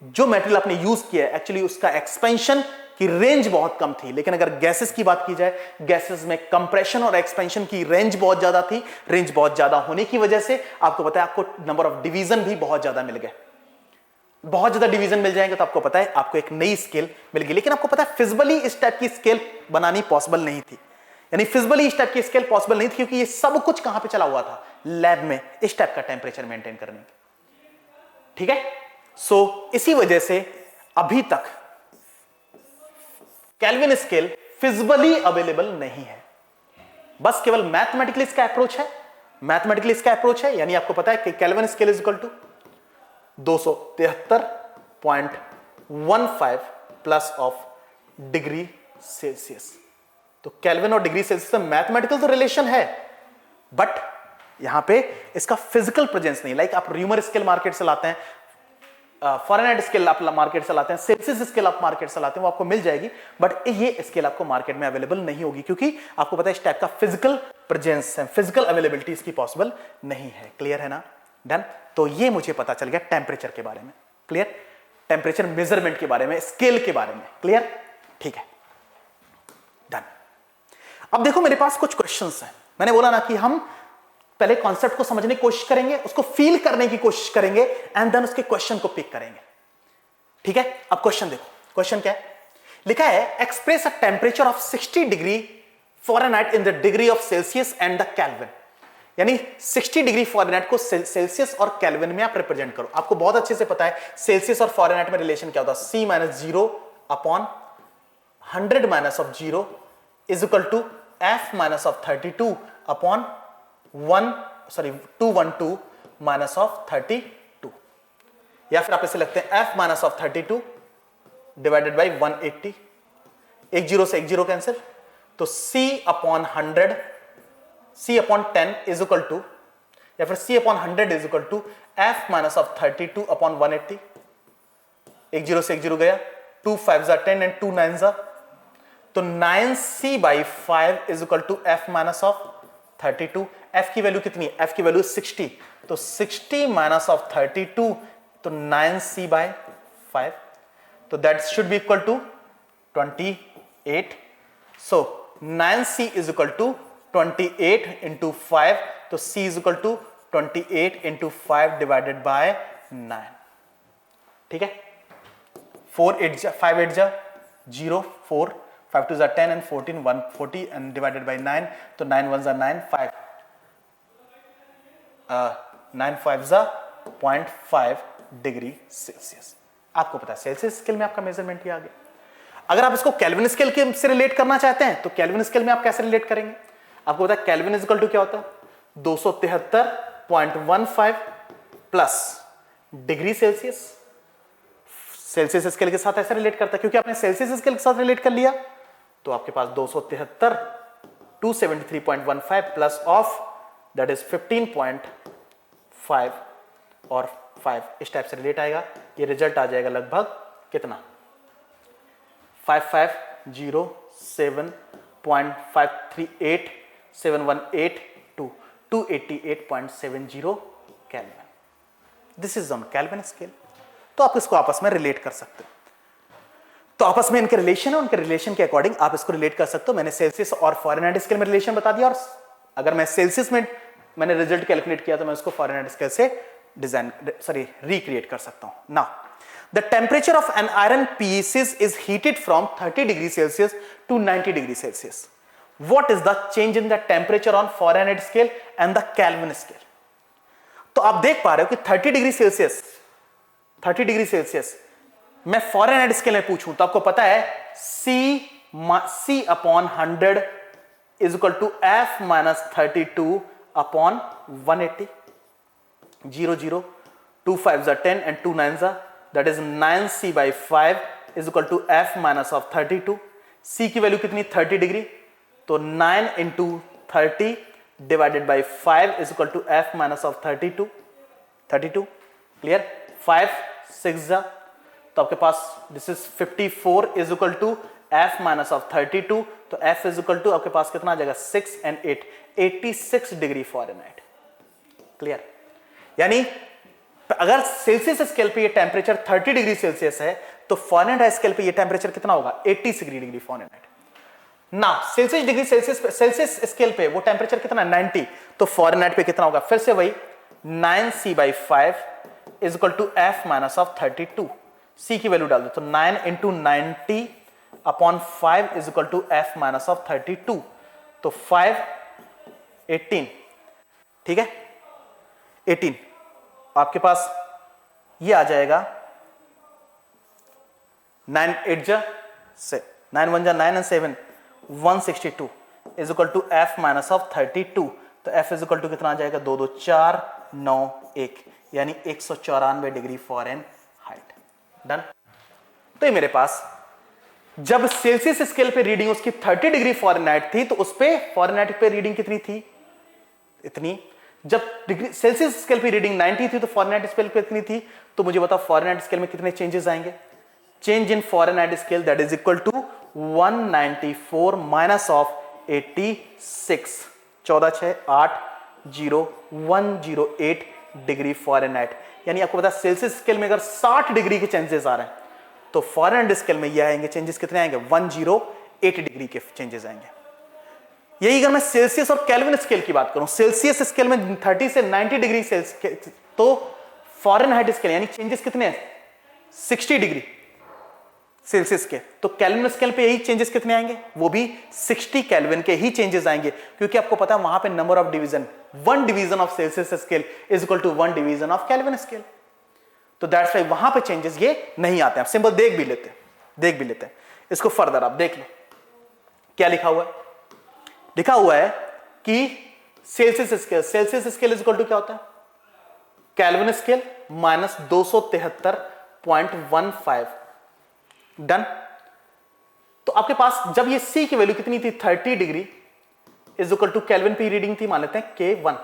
जो मटेरियल आपने यूज किया एक्चुअली उसका एक्सपेंशन की रेंज बहुत कम थी। लेकिन अगर गैसेस की बात की जाए, गैसेस में कंप्रेशन और एक्सपेंशन की रेंज बहुत ज्यादा थी। रेंज बहुत ज्यादा होने की वजह से आपको पता है, आपको नंबर ऑफ डिवीजन भी बहुत ज्यादा मिल गए। बहुत ज्यादा डिवीजन मिल जाएंगे तो आपको पता है आपको एक नई स्केल मिल गई। लेकिन आपको पता है फिजिबली इस टाइप की स्केल बनानी पॉसिबल नहीं थी। यानी फिजिबली इस टाइप की स्केल पॉसिबल नहीं थी, क्योंकि ये सब कुछ कहां पे चला हुआ था? लैब में, इस टाइप का टेम्परेचर मेंटेन करने के। ठीक है। सो इसी वजह से अभी तक केल्विन स्केल फिजिबली अवेलेबल नहीं है। बस केवल मैथमेटिकली इसका अप्रोच है, मैथमेटिकली इसका अप्रोच है। यानी आपको पता है कि Kelvin scale is equal to 273.15 plus of degree Celsius. तो केल्विन और डिग्री सेल्सियस में मैथमेटिकल तो रिलेशन है, बट यहां पे इसका फिजिकल प्रेजेंस नहीं। लाइक आप र्यूमर स्केल मार्केट से लाते हैं, फॉरेनहाइट स्केल आप मार्केट से लाते हैं, सेल्सियस स्केल आप मार्केट से लाते हैं, वो आपको मिल जाएगी, बट ये स्केल आपको मार्केट में अवेलेबल नहीं होगी, क्योंकि आपको पता है इस टाइप का फिजिकल प्रेजेंस है, फिजिकल अवेलेबिलिटी इसकी पॉसिबल नहीं है। क्लियर है ना? डन। तो ये मुझे पता चल गया टेम्परेचर के बारे में। क्लियर? टेम्परेचर मेजरमेंट के बारे में, स्केल के बारे में। क्लियर? ठीक है, डन। अब देखो मेरे पास कुछ क्वेश्चंस हैं। मैंने बोला ना कि हम पहले कॉन्सेप्ट को समझने की कोशिश करेंगे, उसको फील करने की कोशिश करेंगे, एंड देन उसके क्वेश्चन को पिक करेंगे। ठीक है। अब क्वेश्चन देखो, क्वेश्चन क्या है? लिखा है express a temperature of 60 degree Fahrenheit in the degree of Celsius and the kelvin. यानी 60 डिग्री फ़ारेनहाइट को सेल्सियस और केल्विन में आप रिप्रेजेंट करो। आपको बहुत अच्छे से पता है सेल्सियस और फ़ारेनहाइट में रिलेशन क्या होता है, C-0 upon 100 - 0 is equal to F-32 upon 212 -32। या फिर आप इसे लिखते हैं F-32 डिवाइडेड बाई 180। 10 से 10 कैंसिल, तो C/100, C/10 is equal to, या फिर C/100 is equal to F-32 upon 180। 10 से 10 गया, 2 5 10 एंड 2 9 तो 9C/5 is equal to F-32। F की वैल्यू कितनी है? F की वैल्यू 60, तो 60 - 32 तो 9C/5, तो that should be equal to 28। So 9C is equal to 28 into 5, तो C is equal to 28 into 5 divided by 9। ठीक है। 4 8 5 8 0, 4 5 2 10 and 14 140 and divided by 9, तो 9 1 9 5 9 5 0.5 डिग्री सेल्सियस। आपको पता है सेल्सियस स्केल में आपका मेजरमेंट ही आ गया। अगर आप इसको केल्विन स्केल के से रिलेट करना चाहते हैं तो केल्विन स्केल में आप कैसे रिलेट करेंगे? आपको पता है केल्विन इज इक्वल टू क्या होता है? 273.15 plus degree Celsius. Celsius scale के साथ ऐसे रिलेट करता है, क्योंकि आपने सेल्सियस स्केल के साथ रिलेट कर लिया, तो आपके पास 273.15 प्लस ऑफ दैट इज 15.5 और 5 इस टाइप से रिलेट आएगा। ये रिजल्ट आ जाएगा लगभग कितना? 5507.5387182 288.70 kelvin. This is on kelvin scale. तो आप इसको आपस में रिलेट कर सकते हो। तो आपस में इनके रिलेशन है, उनके रिलेशन के अकॉर्डिंग आप इसको रिलेट कर सकते हो। मैंने सेल्सियस और फ़ारेनहाइट स्केल में रिलेशन बता दिया, और अगर मैं सेल्सियस में मैंने रिजल्ट कैलकुलेट किया तो मैं उसको फ़ारेनहाइट स्केल से रिक्रिएट कर सकता हूं। Now the temperature of an iron pieces is heated from 30 degree Celsius to 90 degree Celsius. What is the change in the temperature on Fahrenheit scale and the Kelvin scale? तो आप देख पा रहे हो कि 30 डिग्री सेल्सियस मैं Fahrenheit scale में पूछूं तो आपको पता है C upon 100 is equal to F minus 32 upon 180. 0 2 5 10 and 2 9 that is 9C by 5 is equal to F minus of 32. C की वैल्यू कितनी 30 डिग्री, तो 9 into 30 divided by 5 is equal to F minus of 32. Clear? 5 6 तो आपके पास this is 54 is equal to F minus of 32. तो F is equal to आपके पास कितना आ जाएगा 6 and 8 86 डिग्री फॉरेनहाइट. क्लियर? यानी अगर सेल्सियस स्केल पे ये टेम्परेचर 30 डिग्री सेल्सियस है तो फॉरेनहाइट स्केल पे ये टेम्परेचर कितना होगा 86 डिग्री फॉरेनहाइट. ना सेल्सियस स्केल पे वो टेम्परेचर कितना 90, तो फॉरेनहाइट पे कितना होगा फिर से वही 9C by 5 is equal to F minus of 32. C की वैल्यू डाल दो तो 9 into 90 upon 5 is equal to F minus of 32. तो 5 18 ठीक है 18 आपके पास ये आ जाएगा 9 8 जा से 9 1 जा 9 and 7 162 is equal to F minus of 32. तो F इज इक्वल टू कितना आ जाएगा 2 2 4 9 1 यानी 194 डिग्री फॉरेनहाइट. डन. तो ये मेरे पास जब सेल्सियस स्केल पे रीडिंग उसकी 30 डिग्री फॉरेनहाइट थी तो उस पे फॉरेनहाइट पे रीडिंग कितनी थी इतनी. जब डिग्री सेल्सियस स्केल पे रीडिंग 90 थी तो फॉरेनहाइट स्केल पे कितनी थी. तो मुझे बताओ फॉरेनहाइट स्केल में कितने चेंजेस आएंगे. Change in Fahrenheit scale that is equal to 194 minus of 86 14 6 8 0 108 degree Fahrenheit. यानी आपको पता है सेल्सियस स्केल में अगर 60 डिग्री के चेंजेस आ रहे हैं तो फॉरेनहाइट स्केल में ये आएंगे चेंजेस कितने आएंगे 108 डिग्री के चेंजेस आएंगे. यही अगर मैं सेल्सियस और केल्विन स्केल की बात करूं, सेल्सियस स्केल में 30 से 90 डिग्री सेल्सियस तो फॉरेनहाइट स्केल यानी चेंजेस कितने हैं 60 डिग्री सेल्सियस के. तो केल्विन स्केल पे यही चेंजेस कितने आएंगे वो भी 60 केल्विन के ही चेंजेस आएंगे, क्योंकि आपको पता है वहां पे number of division 1 division of Celsius scale is equal to 1 division of Kelvin scale. तो दैट्स व्हाई वहां पे चेंजेस ये नहीं आते हैं. सिंपल देख भी लेते हैं इसको फर्दर आप देख लो क्या लिखा हुआ है. लिखा हुआ है कि Celsius scale is equal to क्या होता है केल्विन स्केल माइनस 273.15. डन. तो आपके पास जब ये C की वैल्यू कितनी थी 30 degree is equal to Kelvin पे रीडिंग थी मान लेते हैं K1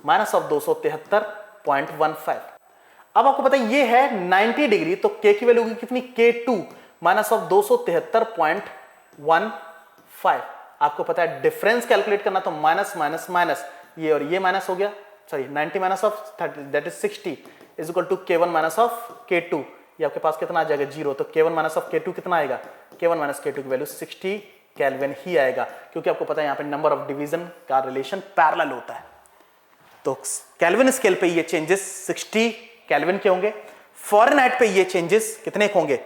माइनस ऑफ 273.15. अब आपको पता है ये है 90 डिग्री तो K की वैल्यू कितनी K2 माइनस ऑफ 273.15. आपको पता है डिफरेंस कैलकुलेट करना तो माइनस माइनस माइनस ये और ये माइनस हो गया 90 minus of 30 that is 60 is equal to K1 minus of K2. ये आपके पास कितना आ जाएगा 0. तो K1 माइनस ऑफ K2 कितना आएगा K1 माइनस K2 की वैल्यू 60 केल्विन ही आएगा, क्योंकि आपको पता है यहाँ पे नंबर ऑफ डिवीजन का रिलेशन पैरेलल होता है. तो केल्विन स्केल पे ये चेंजेस 60 केल्विन के होंगे, फॉरेनहाइट पे ये चेंजेस कितने होंगे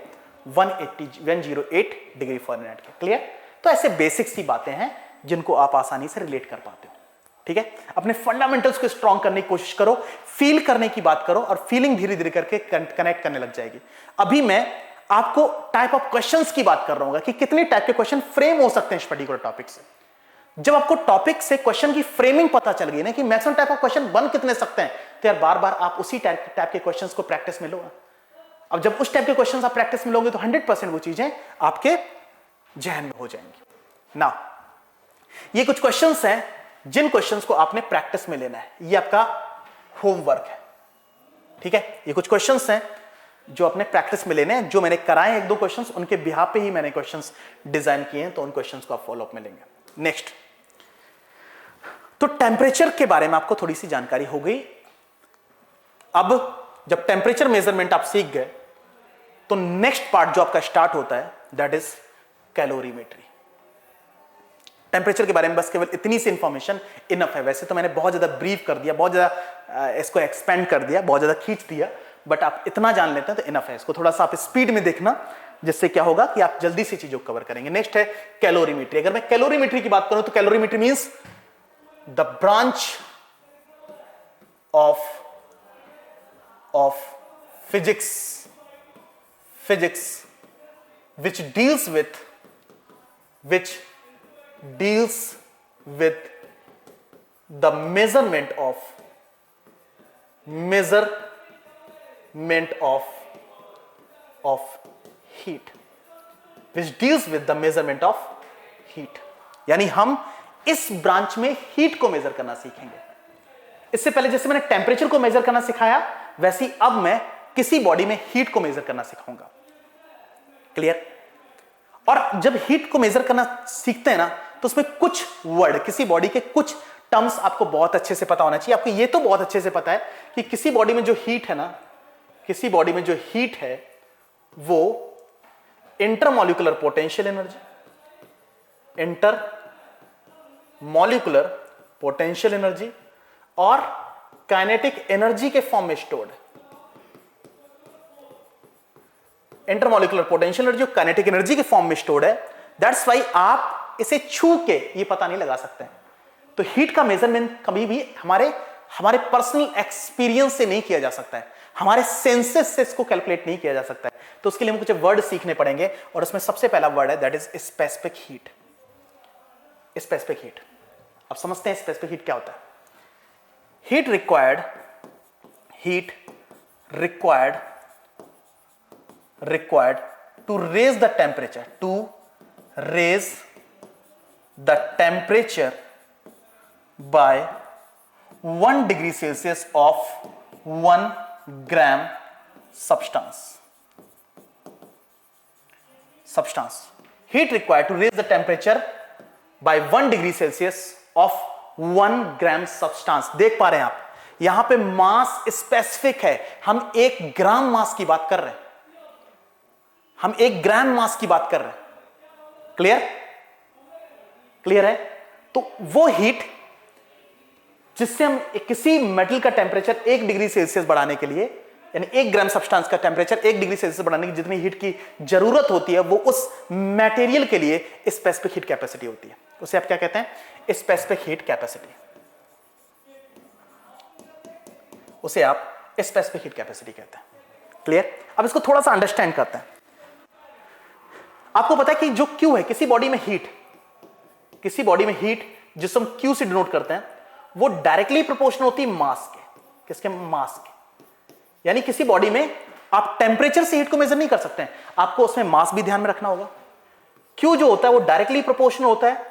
108 डिग्री फॉरेनहाइट के. क्लियर. तो ऐसे बेसिक्स की बातें हैं जिनको आप आसानी से रिलेट कर पाते हो. ठीक है. अपने फंडामेंटल्स को स्ट्रॉन्ग करने की कोशिश करो, फील करने की बात करो और फीलिंग धीरे धीरे करके कनेक्ट करने लग जाएगी. अभी मैं आपको टाइप ऑफ क्वेश्चंस की बात कर रहा हूं कि कितने टाइप के क्वेश्चन फ्रेम हो सकते हैं इस पर्टिकुलर टॉपिक से. जब आपको टॉपिक से क्वेश्चन की फ्रेमिंग पता चल गई ना कि मैक्सिमम टाइप ऑफ क्वेश्चन बन कितने सकते हैं, तो यार बार बार आप उसी टाइप के क्वेश्चंस को प्रैक्टिस में लो. अब जब उस टाइप के क्वेश्चंस आप प्रैक्टिस में लोगे तो 100% वो चीजें आपके जहन में हो जाएंगी. ना ये कुछ क्वेश्चंस हैं जिन क्वेश्चंस को आपने प्रैक्टिस में लेना है, ये आपका होमवर्क है. ठीक है. ये कुछ क्वेश्चंस हैं जो अपने प्रैक्टिस में लेने हैं, जो मैंने कराए एक दो क्वेश्चंस उनके बिहाफ पे ही मैंने क्वेश्चंस डिजाइन किए हैं, तो उन क्वेश्चंस को आप फॉलो अप में लेंगे. नेक्स्ट, तो टेम्परेचर के बारे में आपको थोड़ी सी जानकारी हो गई. अब जब टेम्परेचर मेजरमेंट आप सीख गए तो नेक्स्ट पार्ट जो आपका स्टार्ट होता है दैट इज कैलोरीमेट्री. टेम्परेचर के बारे में बस केवल इतनी सी इंफॉर्मेशन इनफ है. वैसे तो मैंने बहुत ज्यादा ब्रीफ कर दिया, बहुत ज्यादा इसको एक्सपेंड कर दिया, बहुत ज्यादा खींच दिया, बट आप इतना जान लेते हैं तो इनफ है। इसको थोड़ा सा आप स्पीड में देखना, जिससे क्या होगा कि आप जल्दी से चीजों को कवर करेंगे। नेक्स्ट है कैलोरीमेट्री। अगर मैं कैलोरीमेट्री की बात करूं तो calorimetry means the branch of physics which deals with the measurement of heat, यानी हम इस ब्रांच में हीट को मेजर करना सीखेंगे। इससे पहले जैसे मैंने टेम्परेचर को मेजर करना सिखाया, वैसे ही अब मैं किसी बॉडी में हीट को मेजर करना सिखाऊंगा। क्लियर? और जब हीट को मेजर करना सीखते हैं ना, तो उसमें कुछ वर्ड, किसी बॉडी के कुछ टर्म्स आपको बहुत अच्छे से पता होना चाहिए। आपको ये तो बहुत अच्छे से पता है कि किसी बॉडी में जो हीट है ना, किसी बॉडी में जो हीट है वो intermolecular potential energy, intermolecular potential energy और काइनेटिक एनर्जी के फॉर्म में स्टोर्ड है। इंटरमॉलिक्यूलर पोटेंशियल एनर्जी और काइनेटिक एनर्जी के फॉर्म में स्टोर्ड है। दैट्स वाई आप इसे छू के ये पता नहीं लगा सकते हैं। तो हीट का मेजरमेंट कभी भी हमारे पर्सनल एक्सपीरियंस से नहीं किया जा सकता है, हमारे सेंसेस से इसको कैलकुलेट नहीं किया जा सकता है। तो उसके लिए हम कुछ वर्ड सीखने पड़ेंगे, और उसमें सबसे पहला वर्ड है that is specific heat. Specific heat, अब समझते हैं स्पेसिफिक हीट क्या होता है। Heat required to raise the temperature by 1 degree Celsius of 1 gram substance. Heat required to raise the temperature by 1 degree Celsius of 1 gram substance. देख पा रहे हैं आप, यहां पे मास स्पेसिफिक है। हम 1 ग्राम मास की बात कर रहे हैं, हम 1 ग्राम मास की बात कर रहे हैं। क्लियर है? तो वो हीट जिससे हम किसी मेटल का टेम्परेचर 1 डिग्री सेल्सियस बढ़ाने के लिए, यानी 1 ग्राम सब्सटेंस का टेम्परेचर 1 डिग्री सेल्सियस बढ़ाने की जितनी हीट की जरूरत होती है, वो उस मटेरियल के लिए स्पेसिफिक हीट कैपेसिटी होती है। उसे आप क्या कहते हैं? Specific heat capacity. उसे आप स्पेसिफिक हीट कैपेसिटी कहते हैं। क्लियर? अब इसको थोड़ा सा अंडरस्टैंड करते हैं। आपको पता है कि जो Q है, किसी बॉडी में हीट जिसको हम Q से डिनोट करते हैं, वो डायरेक्टली प्रोपोर्शनल होती है मास के। किसके? मास के। यानी किसी बॉडी में आप टेम्परेचर से हीट को मेजर नहीं कर सकते हैं, आपको उसमें मास भी ध्यान में रखना होगा। Q जो होता है वो डायरेक्टली प्रोपोर्शनल होता है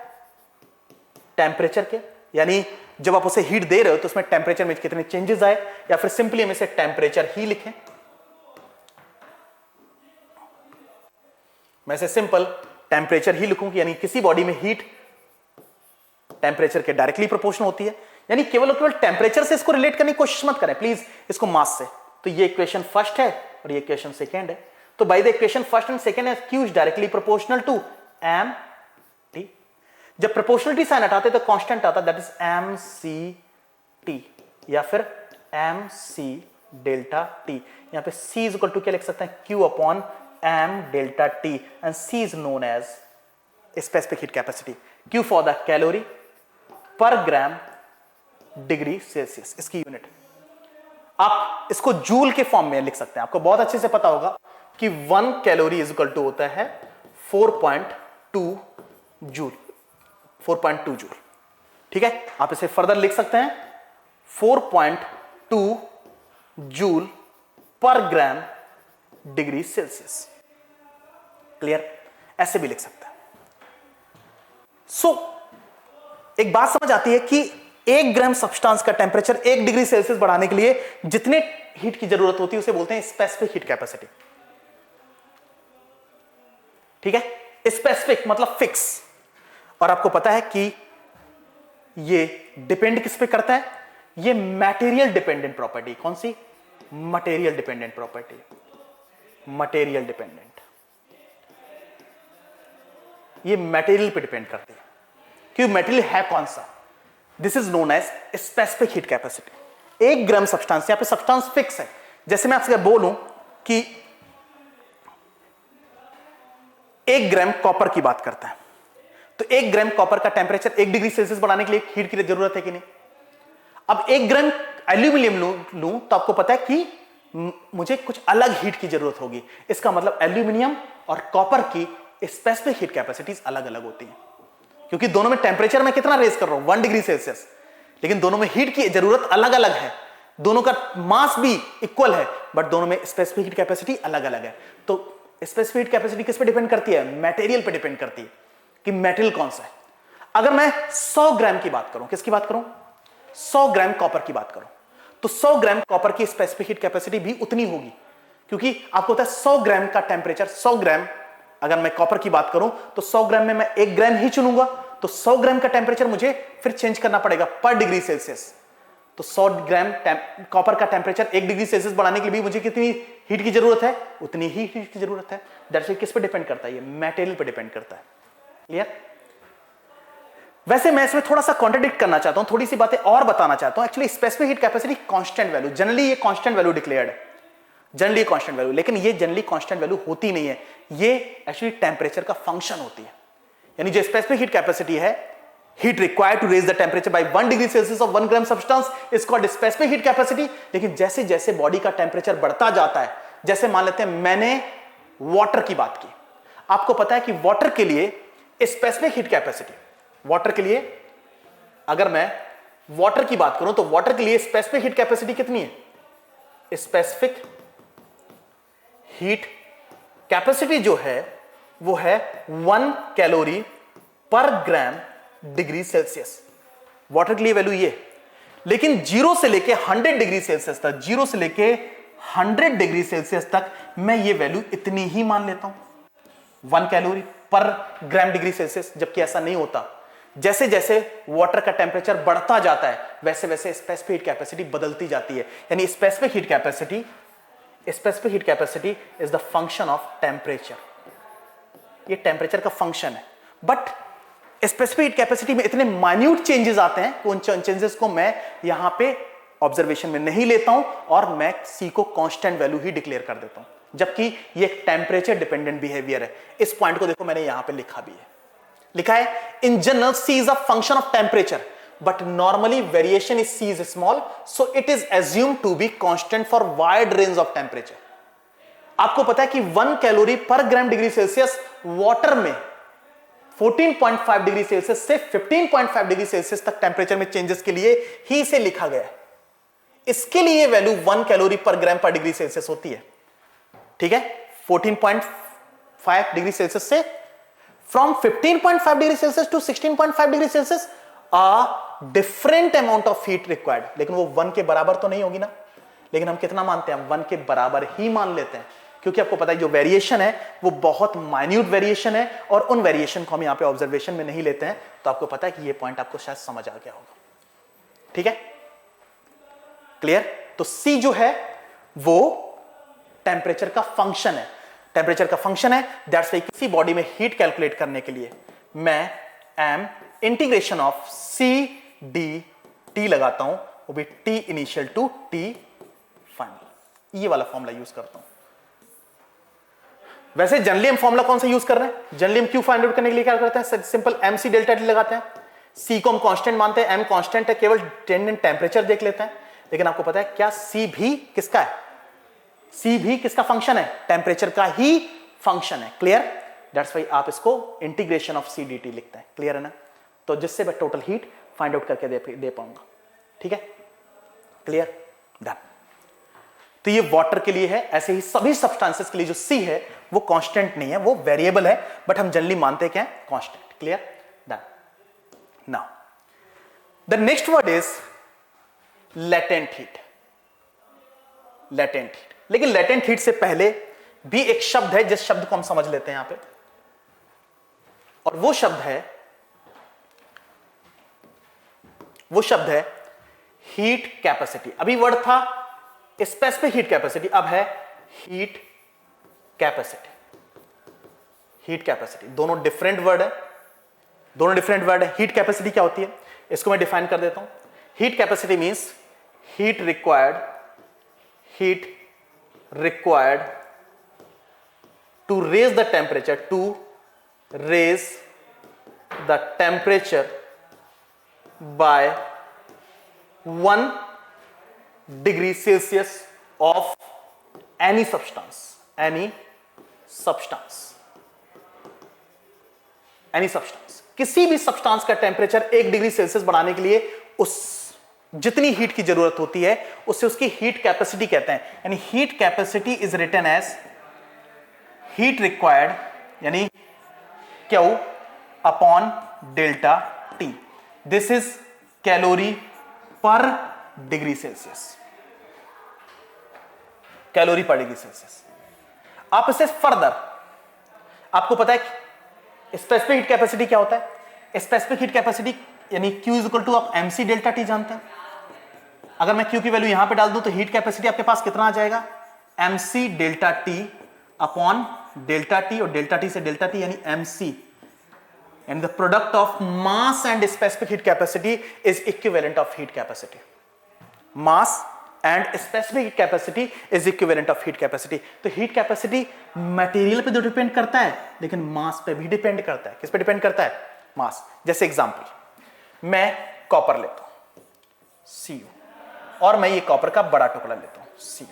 टेम्परेचर के, यानी जब आप उसे हीट दे रहे हो तो उसमें टेम्परेचर में कितने चेंजेस आए, या फिर सिंपली हम इसे टेम्परेचर ही लिखें। मैं इसे सिंपल टेम्परेचर ही लिखूं, यानी किसी बॉडी में हीट टेम्परेचर के डायरेक्टली प्रोपोर्शनल होती है। यानी केवल टेम्परेचर से इसको रिलेट करने की कोशिश मत करें प्लीज, इसको मास से। तो ये इक्वेशन फर्स्ट है और ये इक्वेशन सेकंड है। तो by the equation first and second है Q is directly proportional to m t। जब प्रोपोर्शनलिटी साइन हटाते तो कांस्टेंट आता, दैट इज mc t, या फिर mc डेल्टा t। यहां पे c इज इक्वल टू क्या लिख सकते हैं? Q upon m delta t, and c is known as specific heat capacity. Q for the calorie per gram degree Celsius, इसकी unit. आप इसको जूल के फॉर्म में लिख सकते हैं। आपको बहुत अच्छे से पता होगा कि 1 कैलोरी इज इक्वल टू होता है 4.2 जूल। 4.2 जूल, ठीक है? आप इसे फर्दर लिख सकते हैं 4.2 जूल पर ग्राम डिग्री सेल्सियस। क्लियर? ऐसे भी लिख सकते हैं। एक बात समझ आती है कि 1 ग्राम सब्सटेंस का टेम्परेचर 1 डिग्री सेल्सियस बढ़ाने के लिए जितने हीट की जरूरत होती है उसे बोलते हैं स्पेसिफिक हीट कैपेसिटी। ठीक है? स्पेसिफिक मतलब फिक्स। और आपको पता है कि ये डिपेंड किस पे करता है? ये मटेरियल डिपेंडेंट प्रॉपर्टी। कौन सी? Material dependent property. Material dependent, ये मटेरियल पे डिपेंड करती है कि मटेरियल है कौन सा। This is known as specific heat capacity. 1 gram substance, यहां पे सब्सटेंस फिक्स है, जैसे मैं आपसे बोलूं कि 1 ग्राम कॉपर की बात करता है, तो 1 ग्राम कॉपर का टेम्परेचर 1 डिग्री सेल्सियस बढ़ाने के लिए हीट की जरूरत है कि नहीं? अब 1 ग्राम एल्यूमिनियम लूं तो आपको पता है कि मुझे कुछ अलग हीट की जरूरत होगी। इसका मतलब एल्यूमिनियम और कॉपर की स्पेसिफिक हीट कैपेसिटीज अलग अलग होती हैं, क्योंकि दोनों में टेम्परेचर मैं कितना रेज कर रहा हूं 1 डिग्री सेल्सियस, लेकिन दोनों में हीट की जरूरत अलग अलग है। दोनों का मास भी इक्वल है, बट दोनों में स्पेसिफिक हीट कैपेसिटी अलग अलग है। तो स्पेसिफिक हीट कैपेसिटी किस पे डिपेंड करती है? मटेरियल पे डिपेंड करती है कि मेटेरियल कौन सा है। अगर मैं 100 ग्राम की बात करूं, किसकी बात करूं? 100 ग्राम कॉपर की बात करूं, तो 100 ग्राम कॉपर की स्पेसिफिक हीट कैपेसिटी भी उतनी होगी, क्योंकि आपको पता है 100 ग्राम का टेम्परेचर, 100 ग्राम अगर मैं कॉपर की बात करूं तो 100 ग्राम में मैं 1 ग्राम ही चुनूंगा, तो 100 ग्राम का टेम्परेचर मुझे फिर चेंज करना पड़ेगा पर डिग्री सेल्सियस। तो 100 ग्राम कॉपर का टेम्परेचर 1 डिग्री सेल्सियस बढ़ाने के लिए भी मुझे कितनी हीट की जरूरत है? उतनी ही हीट की जरूरत है। दैट्स व्हाई किस पे डिपेंड करता है? ये मटेरियल पे डिपेंड करता है। क्लियर? वैसे मैं इसमें थोड़ा सा कॉन्ट्रडिक्ट करना चाहता हूं, थोड़ी सी बातें और बताना चाहता हूं। Actually specific heat capacity constant value, generally ये कांस्टेंट वैल्यू डिक्लेयर्ड है, जनरली कांस्टेंट वैल्यू, लेकिन ये जनरली कांस्टेंट वैल्यू होती नहीं है। ये एक्चुअली टेम्परेचर का फंक्शन होती है। यानी जो स्पेसिफिक हीट कैपेसिटी है, heat required to raise the temperature by 1 degree Celsius of 1 gram substance is called specific heat capacity. लेकिन जैसे जैसे बॉडी का टेम्परेचर बढ़ता जाता है, जैसे मान लेते हैं मैंने वाटर की बात की, आपको पता है कि वाटर के लिए स्पेसिफिक हीट कैपेसिटी, वाटर के लिए अगर मैं वाटर की बात करूं तो वाटर के लिए स्पेसिफिक हीट कैपेसिटी कितनी है? स्पेसिफिक हीट कैपेसिटी जो है वो है 1 calorie per gram degree Celsius. Water के लिए वैल्यू ये, लेकिन 0 से लेके 100 डिग्री सेल्सियस तक, 0 से लेके 100 डिग्री सेल्सियस तक मैं ये वैल्यू इतनी ही मान लेता हूं 1 calorie per gram degree Celsius, जबकि ऐसा नहीं होता। जैसे जैसे वाटर का टेम्परेचर बढ़ता जाता है वैसे वैसे स्पेसिफिक हीट कैपेसिटी बदलती जाती है। यानी specific heat capacity is the function of temperature. ये टेम्परेचर का फंक्शन है, बट स्पेसिफिक हीट कैपेसिटी में इतने माइन्यूट चेंजेस आते हैं कि उन चेंजेस को मैं यहां पे ऑब्जर्वेशन में नहीं लेता हूं और मैं सी को कांस्टेंट वैल्यू ही डिक्लेयर कर देता हूं, जबकि ये एक टेम्परेचर डिपेंडेंट बिहेवियर है। इस पॉइंट को देखो, मैंने यहां पे लिखा भी है, लिखा है in general C is a function of temperature but normally variation is C is small, so it is assumed to be constant for wide range of temperature. आपको पता है कि 1 calorie per gram degree Celsius water में 14.5 degree Celsius से 15.5 degree Celsius तक temperature में changes के लिए ही इसे लिखा गया है। इसके लिए वैल्यू 1 कैलोरी पर ग्राम पर डिग्री सेल्सियस होती है। ठीक है, 14.5 डिग्री सेल्सियस से from 15.5 degree Celsius to 16.5 degree Celsius a different amount of heat required, लेकिन वो 1 के बराबर तो नहीं होगी ना। लेकिन हम कितना मानते हैं? 1 के बराबर ही मान लेते हैं, क्योंकि आपको पता है जो वेरिएशन है वो बहुत माइन्यूट वेरिएशन है और उन वेरिएशन को हम यहां पे ऑब्जर्वेशन में नहीं लेते हैं। तो आपको पता है कि ये पॉइंट आपको शायद समझ आ गया होगा। ठीक है, क्लियर? तो C जो है वो टेम्परेचर का फंक्शन है, टेम्परेचर का फंक्शन है। दैट्स व्हाई किसी बॉडी में हीट कैलकुलेट करने के लिए मैं M integration of C D T लगाता हूं, वो भी T initial to T final, ये वाला फॉर्मूला यूज करता हूं। वैसे जनरली हम फॉर्मूला कौन सा यूज कर रहे हैं? जनरली हम क्यू फाइंड आउट करने के लिए क्या करते हैं? Simple M C delta T लगाते हैं। सी को हम कांस्टेंट मानते हैं, एम कांस्टेंट है, केवल टेम्परेचर देख लेते हैं। लेकिन आपको पता है क्या सी भी किसका है? सी भी किसका फंक्शन है? टेम्परेचर का ही फंक्शन है। क्लियर? दैट्स व्हाई आप इसको integration of C D T लिखते हैं। क्लियर है ना? तो जिससे मैं टोटल हीट फाइंड आउट करके दे पाऊंगा। ठीक है, क्लियर? डन। तो ये वाटर के लिए है, ऐसे ही सभी सब्सटेंसेस के लिए जो सी है वो कांस्टेंट नहीं है, वो वेरिएबल है, बट हम जनरली मानते हैं क्या है? Constant. Clear? Done. Now the next word is latent heat. Latent heat, लेकिन लेटेंट हीट से पहले भी एक शब्द है जिस शब्द को हम समझ लेते हैं यहां पे, और वो शब्द है हीट कैपेसिटी। अभी वर्ड था स्पेसिफिक हीट कैपेसिटी, अब है हीट कैपेसिटी। हीट कैपेसिटी दोनों डिफरेंट वर्ड है, दोनों डिफरेंट वर्ड है। हीट कैपेसिटी क्या होती है इसको मैं डिफाइन कर देता हूं। Heat capacity means heat required, heat required to raise the temperature, by 1 degree Celsius of any substance. किसी भी सब्सटेंस का टेम्परेचर 1 डिग्री सेल्सियस बढ़ाने के लिए उस जितनी हीट की जरूरत होती है उससे उसकी हीट कैपेसिटी कहते हैं। यानी heat capacity is written as heat required यानी Q upon delta T। This is calorie per degree Celsius. Calorie per degree Celsius. आप इसे फर्दर, आपको पता है स्पेसिफिक हीट कैपेसिटी क्या होता है? स्पेसिफिक हीट कैपेसिटी यानी Q इज इक्वल टू, आप MC डेल्टा T जानते हैं। अगर मैं Q की वैल्यू यहां पे डाल दूं तो हीट कैपेसिटी आपके पास कितना आ जाएगा? MC delta T upon delta T, और डेल्टा T से डेल्टा T यानी MC, and the product of mass and specific heat capacity is equivalent of heat capacity. Mass and specific heat capacity is equivalent of heat capacity. तो heat capacity material पे तो depend करता है लेकिन मास पे भी depend करता है। किस पे डिपेंड करता है? मास। जैसे एग्जांपल, मैं कॉपर लेता हूं Cu और मैं ये कॉपर का बड़ा टुकड़ा लेता हूं Cu।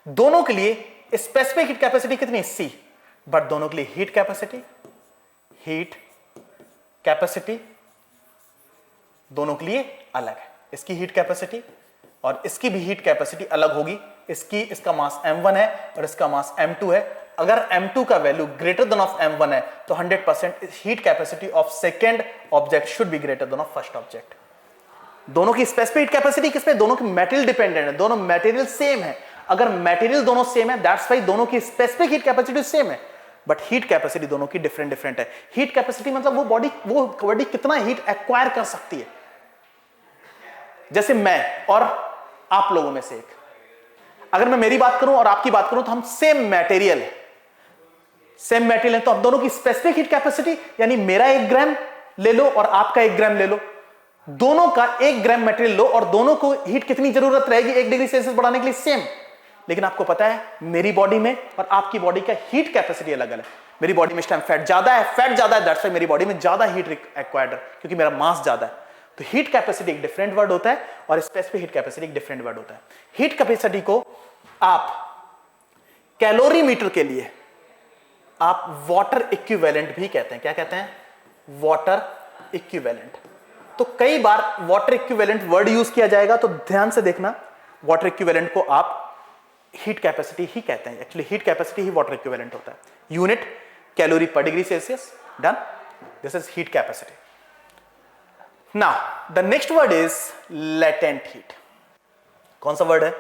दोनों के लिए स्पेसिफिक हीट कैपेसिटी कितनी है? C। बट दोनों के लिए हीट कैपेसिटी दोनों के लिए अलग है। इसकी हीट कैपेसिटी और इसकी भी हीट कैपेसिटी अलग होगी। इसका मास m1 है और इसका मास m2 है। अगर m2 का value greater than of m1 है तो 100% heat capacity of second object should be greater than of first object. दोनों की स्पेसिफिक हीट कैपेसिटी किस पे? दोनों की मटेरियल डिपेंडेंट है, दोनों मटेरियल सेम है। अगर मटेरियल दोनों सेम है दैट्स वाई दोनों की स्पेसिफिक हीट कैपेसिटी सेम है, बट हीट कैपेसिटी दोनों की डिफरेंट है। हीट कैपेसिटी मतलब वो बॉडी कितना हीट एक्वायर कर सकती है। जैसे मैं और आप लोगों में से एक, अगर मैं मेरी बात करूं और आपकी बात करूं तो हम सेम मटेरियल है, तो हम दोनों की स्पेसिफिक हीट कैपेसिटी यानी मेरा 1 ग्राम ले लो और आपका 1 ग्राम ले लो, दोनों का 1 ग्राम मटेरियल लो और दोनों को हीट कितनी जरूरत रहेगी 1 डिग्री सेल्सियस बढ़ाने के लिए? सेम। लेकिन आपको पता है मेरी बॉडी में और आपकी बॉडी का हीट कैपेसिटी अलग अलग है। मेरी बॉडी में इस टाइम फैट ज्यादा है, दैट्स व्हाई मेरी बॉडी में ज्यादा हीट एक्वायर्ड है क्योंकि मेरा मास ज्यादा है। तो हीट कैपेसिटी एक डिफरेंट वर्ड होता है और स्पेसिफिक हीट कैपेसिटी एक डिफरेंट वर्ड होता है। हीट कैपेसिटी को आप कैलोरीमीटर के लिए आप वाटर इक्विवेलेंट भी कहते हैं। क्या कहते हैं? Water equivalent. तो कई बार वाटर इक्विवेलेंट वर्ड यूज किया जाएगा, तो ध्यान से देखना, वाटर इक्विवेलेंट को आप हीट कैपेसिटी ही कहते हैं। एक्चुअली हीट कैपेसिटी ही वाटर इक्विवेलेंट होता है। Unit calorie per degree Celsius. Done. This is heat capacity. Now the next word is latent heat. कौन सा वर्ड है?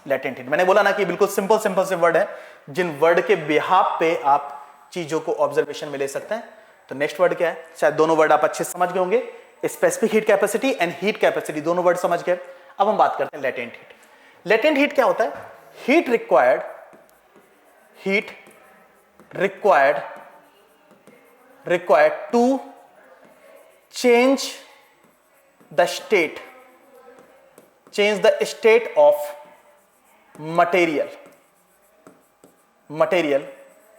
Latent heat. मैंने बोला ना कि बिल्कुल सिंपल से वर्ड है जिन वर्ड के बिहाफ पे आप चीजों को ऑब्जर्वेशन में ले सकते हैं। तो नेक्स्ट वर्ड क्या है? शायद दोनों वर्ड आप अच्छे से समझ गए होंगे। Specific heat capacity and heat capacity दोनों वर्ड समझ गए। अब हम बात करते हैं लेटेंट हीट। लेटेंट हीट क्या होता है? Heat required to change the state of material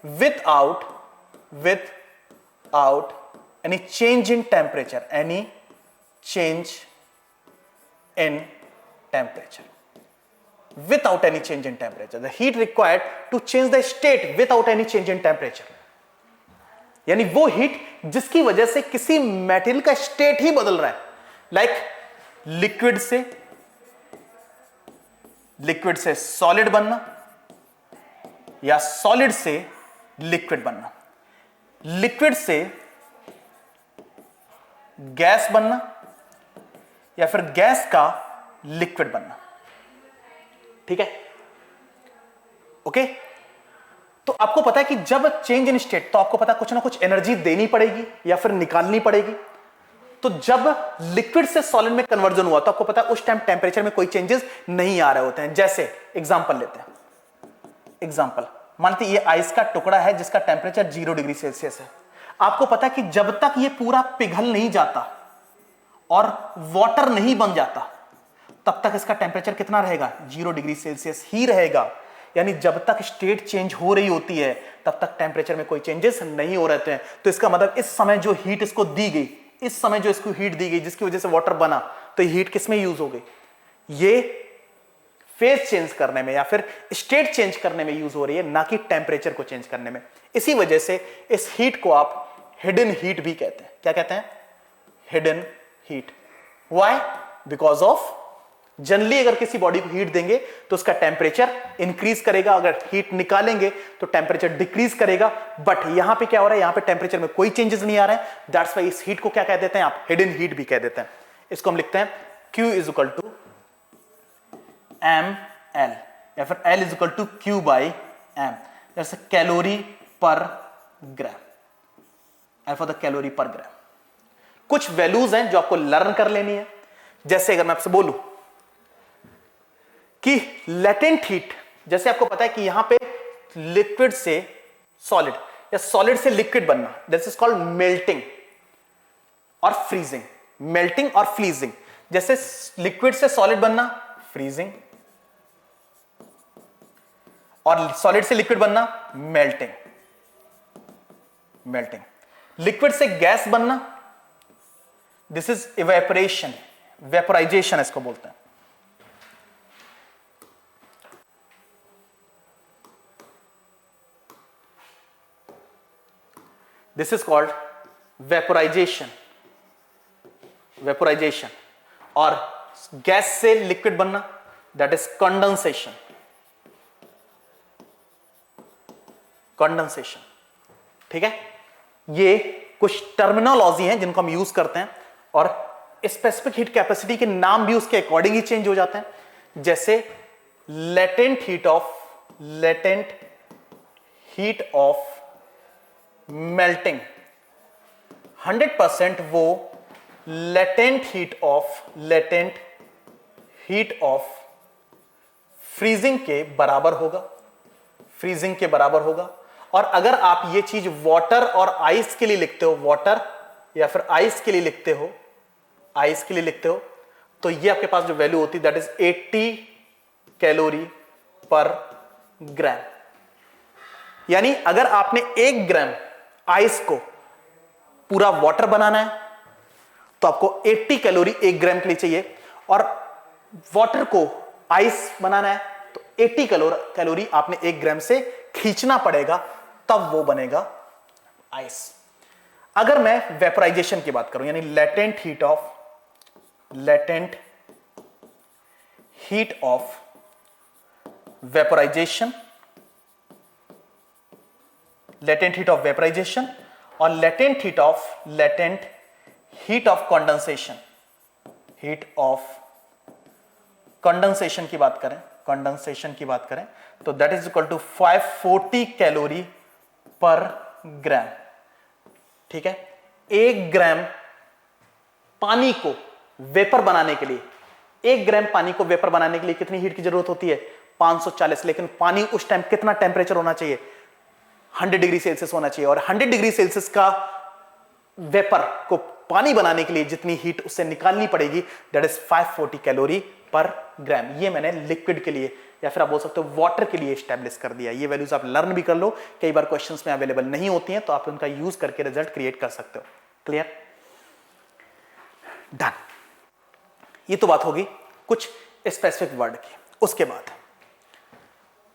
without any change in temperature, without any change in temperature. The heat required to change the state without any change in temperature. यानी वो heat जिसकी वजह से किसी material का state ही बदल रहा है। लाइक लिक्विड से सॉलिड बनना या सॉलिड से लिक्विड बनना, लिक्विड से गैस बनना या फिर गैस का लिक्विड बनना। ठीक है? ओके? तो आपको पता है कि जब चेंज इन स्टेट, तो आपको पता है कुछ ना कुछ एनर्जी देनी पड़ेगी या फिर निकालनी पड़ेगी। तो जब लिक्विड से सॉलिड में कन्वर्जन हुआ तो आपको पता है उस टाइम टेंपरेचर में कोई चेंजेस नहीं आ रहे होते हैं। जैसे एग्जांपल लेते हैं, एग्जांपल मानते ये आइस का टुकड़ा है जिसका टेंपरेचर 0 डिग्री सेल्सियस है। आपको पता है कि जब तक ये पूरा पिघल नहीं जाता और वाटर नहीं बन जाता तब तक इसका टेंपरेचर कितना रहेगा? 0 डिग्री सेल्सियस ही रहेगा। यानी जब तक स्टेट चेंज हो रही होती है तब तक टेम्परेचर में कोई चेंजेस नहीं हो रहते हैं। तो इसका मतलब इस समय जो हीट इसको दी गई, इस समय जो इसको हीट दी गई जिसकी वजह से वाटर बना, तो ये हीट किस में यूज हो गई? ये फेज चेंज करने में या फिर स्टेट चेंज करने में यूज हो रही है, ना कि टेम्परेचर को चेंज करने में। इसी वजह से इस हीट को आप हिडन हीट भी कहते हैं। क्या कहते हैं? Hidden heat. Why? Because of generally अगर किसी बॉडी को हीट देंगे तो उसका टेम्परेचर इंक्रीज करेगा, अगर हीट निकालेंगे तो टेम्परेचर डिक्रीज करेगा। बट यहां पे क्या हो रहा है? यहां पे टेम्परेचर में कोई चेंजेस नहीं आ रहे हैं। दैट्स वाई इस हीट को क्या कह देते हैं आप? हिडन हीट भी कह देते हैं। इसको हम लिखते हैं Q is equal to ml या फिर L is equal to Q by M, जैसे calorie per gram, for the calorie per ग्राम। कुछ वैल्यूज हैं जो आपको लर्न कर लेनी है। जैसे अगर मैं आपसे बोलूं कि लेटेंट हीट, जैसे आपको पता है कि यहां पे लिक्विड से सॉलिड या सॉलिड से लिक्विड बनना, दिस इज कॉल्ड मेल्टिंग और फ्रीजिंग। मेल्टिंग और फ्रीजिंग, जैसे लिक्विड से सॉलिड बनना फ्रीजिंग और सॉलिड से लिक्विड बनना मेल्टिंग। मेल्टिंग। लिक्विड से गैस बनना, दिस इज इवेपोरेशन, वेपोराइजेशन इसको बोलते हैं। This is called vaporisation, vaporisation. और गैस से लिक्विड बनना, दैट इज कंडेंसेशन, कंडेंसेशन। ठीक है, ये कुछ टर्मिनोलॉजी हैं जिनको हम यूज करते हैं और स्पेसिफिक हीट कैपेसिटी के नाम भी उसके अकॉर्डिंग ही चेंज हो जाते हैं। जैसे लेटेंट हीट ऑफ मेल्टिंग 100% वो लेटेंट हीट ऑफ फ्रीजिंग के बराबर होगा, फ्रीजिंग के बराबर होगा। और अगर आप ये चीज वाटर और आइस के लिए लिखते हो, वाटर या फिर आइस के लिए लिखते हो, आइस के लिए लिखते हो, तो ये आपके पास जो वैल्यू होती है दैट इज 80 कैलोरी पर ग्राम। यानी अगर आपने 1 ग्राम आइस को पूरा वाटर बनाना है तो आपको 80 कैलोरी 1 ग्राम के लिए चाहिए, और वाटर को आइस बनाना है तो 80 कैलोरी आपने 1 ग्राम से खींचना पड़ेगा, तब वो बनेगा आइस। अगर मैं वेपोराइजेशन की बात करूं, यानी latent heat of vaporisation, latent heat of vaporisation और latent heat of condensation, heat of condensation की बात करें, कंडेंसेशन की बात करें तो that is equal to 540 calorie per gram. ठीक है, 1 ग्राम पानी को वेपर बनाने के लिए, 1 ग्राम पानी को वेपर बनाने के लिए कितनी हीट की जरूरत होती है? 540। लेकिन पानी उस टाइम कितना टेम्परेचर होना चाहिए? 100 डिग्री सेल्सियस होना चाहिए। और 100 डिग्री सेल्सियस का वेपर को पानी बनाने के लिए जितनी हीट उससे निकालनी पड़ेगी दैट इज 540 कैलोरी पर ग्राम। ये मैंने लिक्विड के लिए या फिर आप बोल सकते हो वाटर के लिए एस्टैब्लिश कर दिया। ये वैल्यूज आप लर्न भी कर लो, कई बार क्वेश्चंस में अवेलेबल नहीं होती हैं तो आप उनका यूज करके रिजल्ट क्रिएट कर सकते हो। क्लियर? डन। ये तो बात होगी कुछ स्पेसिफिक वर्ड की। उसके बाद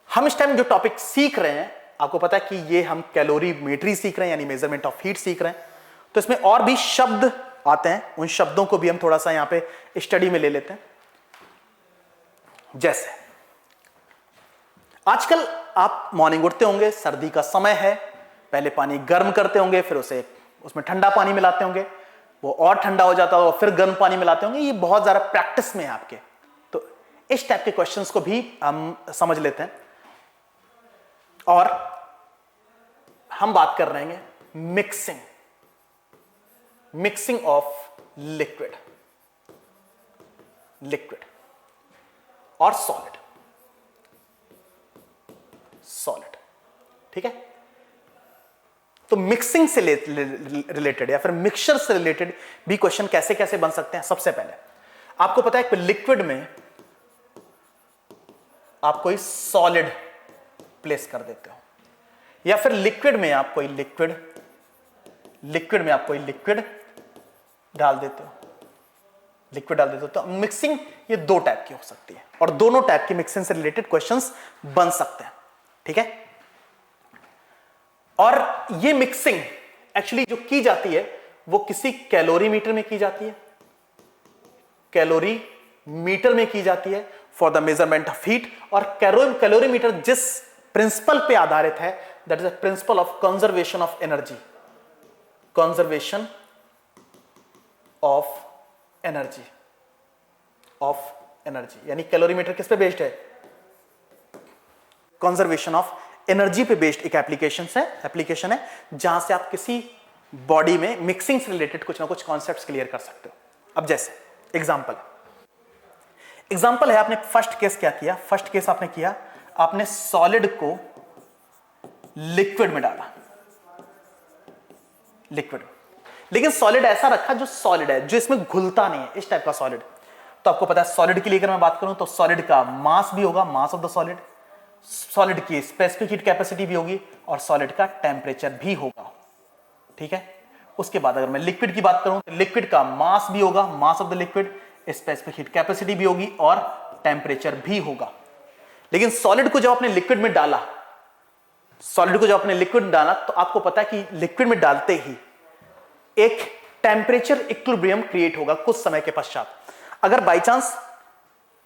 हम इस टाइम जो टॉपिक सीख रहे हैं, आपको पता है कि ये हम कैलोरीमेट्री सीख रहे हैं, यानी मेजरमेंट ऑफ हीट सीख रहे हैं। तो इसमें और भी शब्द आते हैं, उन शब्दों को भी हम थोड़ा सा यहां पे स्टडी में ले लेते हैं। जैसे आजकल आप मॉर्निंग उठते होंगे, सर्दी का समय है, पहले पानी गर्म करते होंगे, फिर उसमें ठंडा पानी मिलाते होंगे, वो और ठंडा हो जाता होगा, फिर गर्म पानी मिलाते होंगे। ये बहुत ज्यादा प्रैक्टिस में है आपके। तो इस टाइप के क्वेश्चंस को भी हम समझ लेते हैं। और हम बात कर रहे हैं मिक्सिंग ऑफ लिक्विड और सॉलिड। ठीक है, तो मिक्सिंग से रिलेटेड या फिर मिक्सचर से रिलेटेड भी क्वेश्चन कैसे कैसे बन सकते हैं। सबसे पहले आपको पता है कि लिक्विड में आप कोई सॉलिड प्लेस कर देते हो, या फिर लिक्विड में आप कोई लिक्विड डाल देते हो, तो मिक्सिंग ये दो टाइप की हो सकती है और दोनों टाइप की मिक्सिंग से रिलेटेड क्वेश्चंस बन सकते हैं, ठीक है। और ये मिक्सिंग एक्चुअली जो की जाती है वो किसी कैलोरीमीटर में की जाती है, कैलोरीमीटर में की जाती है for the measurement of heat. और कैलोरीमीटर जिस प्रिंसिपल पे आधारित है, that is the principle of conservation of energy, conservation of energy, यानी कैलोरीमीटर किस पे बेस्ड है, कंजर्वेशन ऑफ एनर्जी पे बेस्ड एक एप्लीकेशन है जहां से आप किसी बॉडी में मिक्सिंग से रिलेटेड कुछ ना कुछ कॉन्सेप्ट्स क्लियर कर सकते हो। अब जैसे एग्जांपल है, आपने फर्स्ट केस क्या किया, फर्स्ट केस आपने किया, आपने सॉलिड को लिक्विड में डाला, लेकिन सॉलिड ऐसा रखा जो सॉलिड है, जो इसमें घुलता नहीं है, इस टाइप का सॉलिड। तो आपको पता है सॉलिड के लिए अगर मैं बात करूं तो सॉलिड का मास भी होगा, mass of the solid, solid की स्पेसिफिक हीट कैपेसिटी भी होगी और सॉलिड का टेम्परेचर भी होगा, ठीक है। उसके बाद अगर मैं लिक्विड की बात करूं तो लिक्विड का मास भी होगा, mass of the liquid, specific heat capacity भी होगी और टेम्परेचर भी होगा। लेकिन सॉलिड को जब आपने लिक्विड में डाला, तो आपको पता है कि लिक्विड में डालते ही एक टेम्परेचर इक्विलिब्रियम क्रिएट होगा कुछ समय के पश्चात। अगर बाई चांस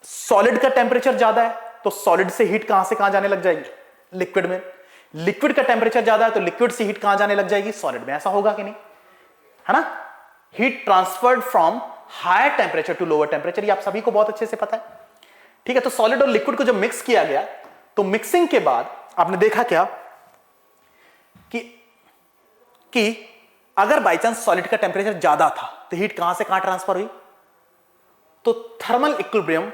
सॉलिड का टेम्परेचर ज्यादा है तो सॉलिड से हीट कहां से कहां जाने लग जाएगी, लिक्विड में। लिक्विड का टेम्परेचर ज्यादा है तो लिक्विड से हीट कहां जाने लग जाएगी, सॉलिड में। ऐसा होगा कि नहीं, है ना। Heat transferred from higher temperature to lower temperature, ये आप सभी को बहुत अच्छे से पता है, ठीक है। तो सॉलिड और लिक्विड को जब मिक्स किया गया तो मिक्सिंग के बाद आपने देखा क्या कि अगर बाई चांस सॉलिड का टेम्परेचर ज्यादा था तो हीट कहां से कहां ट्रांसफर हुई, तो thermal equilibrium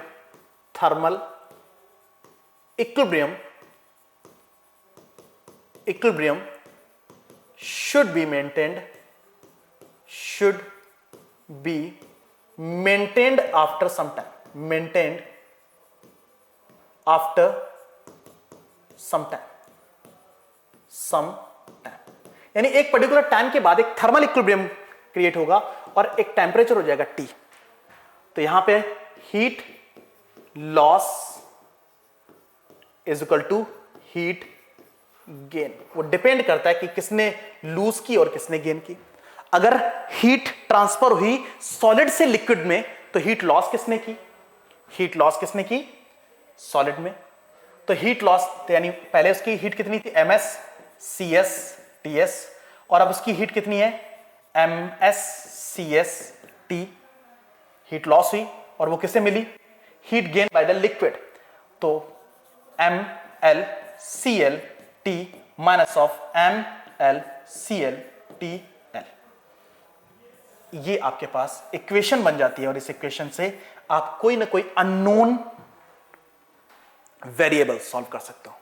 should be maintained after some time, यानी एक पर्टिकुलर टाइम के बाद एक थर्मल इक्विलिब्रियम क्रिएट होगा और एक टेम्परेचर हो जाएगा T। तो यहां पे heat loss is equal to heat gain. वो डिपेंड करता है कि किसने लूज की और किसने गेन की। अगर हीट ट्रांसफर हुई सॉलिड से लिक्विड में तो हीट लॉस किसने की, सॉलिड में। तो हीट लॉस यानी पहले उसकी हीट कितनी थी, MS CS TS, और अब उसकी हीट कितनी है, MS CS T। Heat loss हुई और वो किससे मिली, heat gain by the liquid. तो MlClT माइनस ऑफ MlClTl, ये आपके पास इक्वेशन बन जाती है और इस इक्वेशन से आप कोई ना कोई अननोन वेरिएबल सॉल्व कर सकते हो।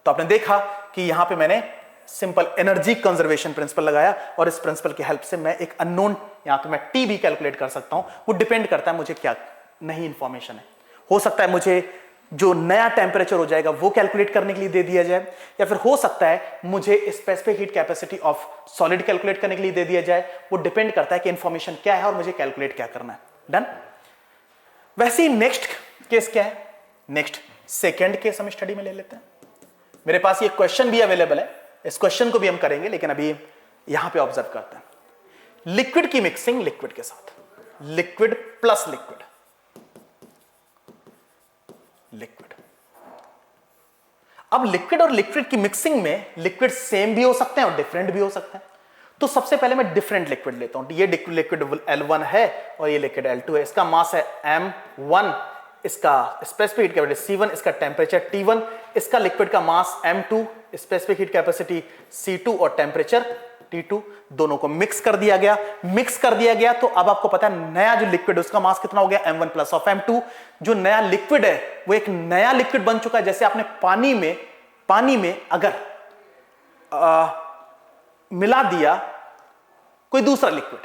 तो आपने देखा कि यहां पे मैंने सिंपल एनर्जी कंजर्वेशन प्रिंसिपल लगाया और इस प्रिंसिपल की हेल्प से मैं एक अननोन, यहां पे मैं T भी कैलकुलेट कर सकता हूं। वो डिपेंड करता है मुझे क्या नहीं इंफॉर्मेशन है। हो सकता है मुझे जो नया टेम्परेचर हो जाएगा वो कैलकुलेट करने के लिए दे दिया जाए, या फिर हो सकता है मुझे specific heat capacity of solid calculate करने के लिए दे दिया जाए। वो डिपेंड करता है कि इंफॉर्मेशन क्या है और मुझे कैलकुलेट क्या करना है। डन। वैसे ही नेक्स्ट केस क्या है, नेक्स्ट सेकेंड केस हम स्टडी में ले लेते हैं। मेरे पास ये क्वेश्चन भी अवेलेबल है, इस क्वेश्चन को भी हम करेंगे, लेकिन अभी यहां पे ऑब्जर्व करते हैं लिक्विड की मिक्सिंग लिक्विड के साथ, लिक्विड प्लस लिक्विड। अब लिक्विड और लिक्विड की मिक्सिंग में लिक्विड सेम भी हो सकते हैं और डिफरेंट भी हो सकते हैं। तो सबसे पहले मैं डिफरेंट लिक्विड लेता हूं। ये लिक्विड L1 है और ये लिक्विड L2 है। इसका मास है M1, इसका स्पेसिफिक हीट कैपेसिटी C1, इसका टेम्परेचर T1, इसका लिक्विड का मास M2, specific heat capacity C2 और टेम्परेचर T2। दोनों को मिक्स कर दिया गया तो अब आपको पता है नया जो लिक्विड है उसका मास कितना हो गया, M1 प्लस ऑफ M2। जो नया लिक्विड है वो एक नया लिक्विड बन चुका है। जैसे आपने पानी में अगर मिला दिया कोई दूसरा लिक्विड,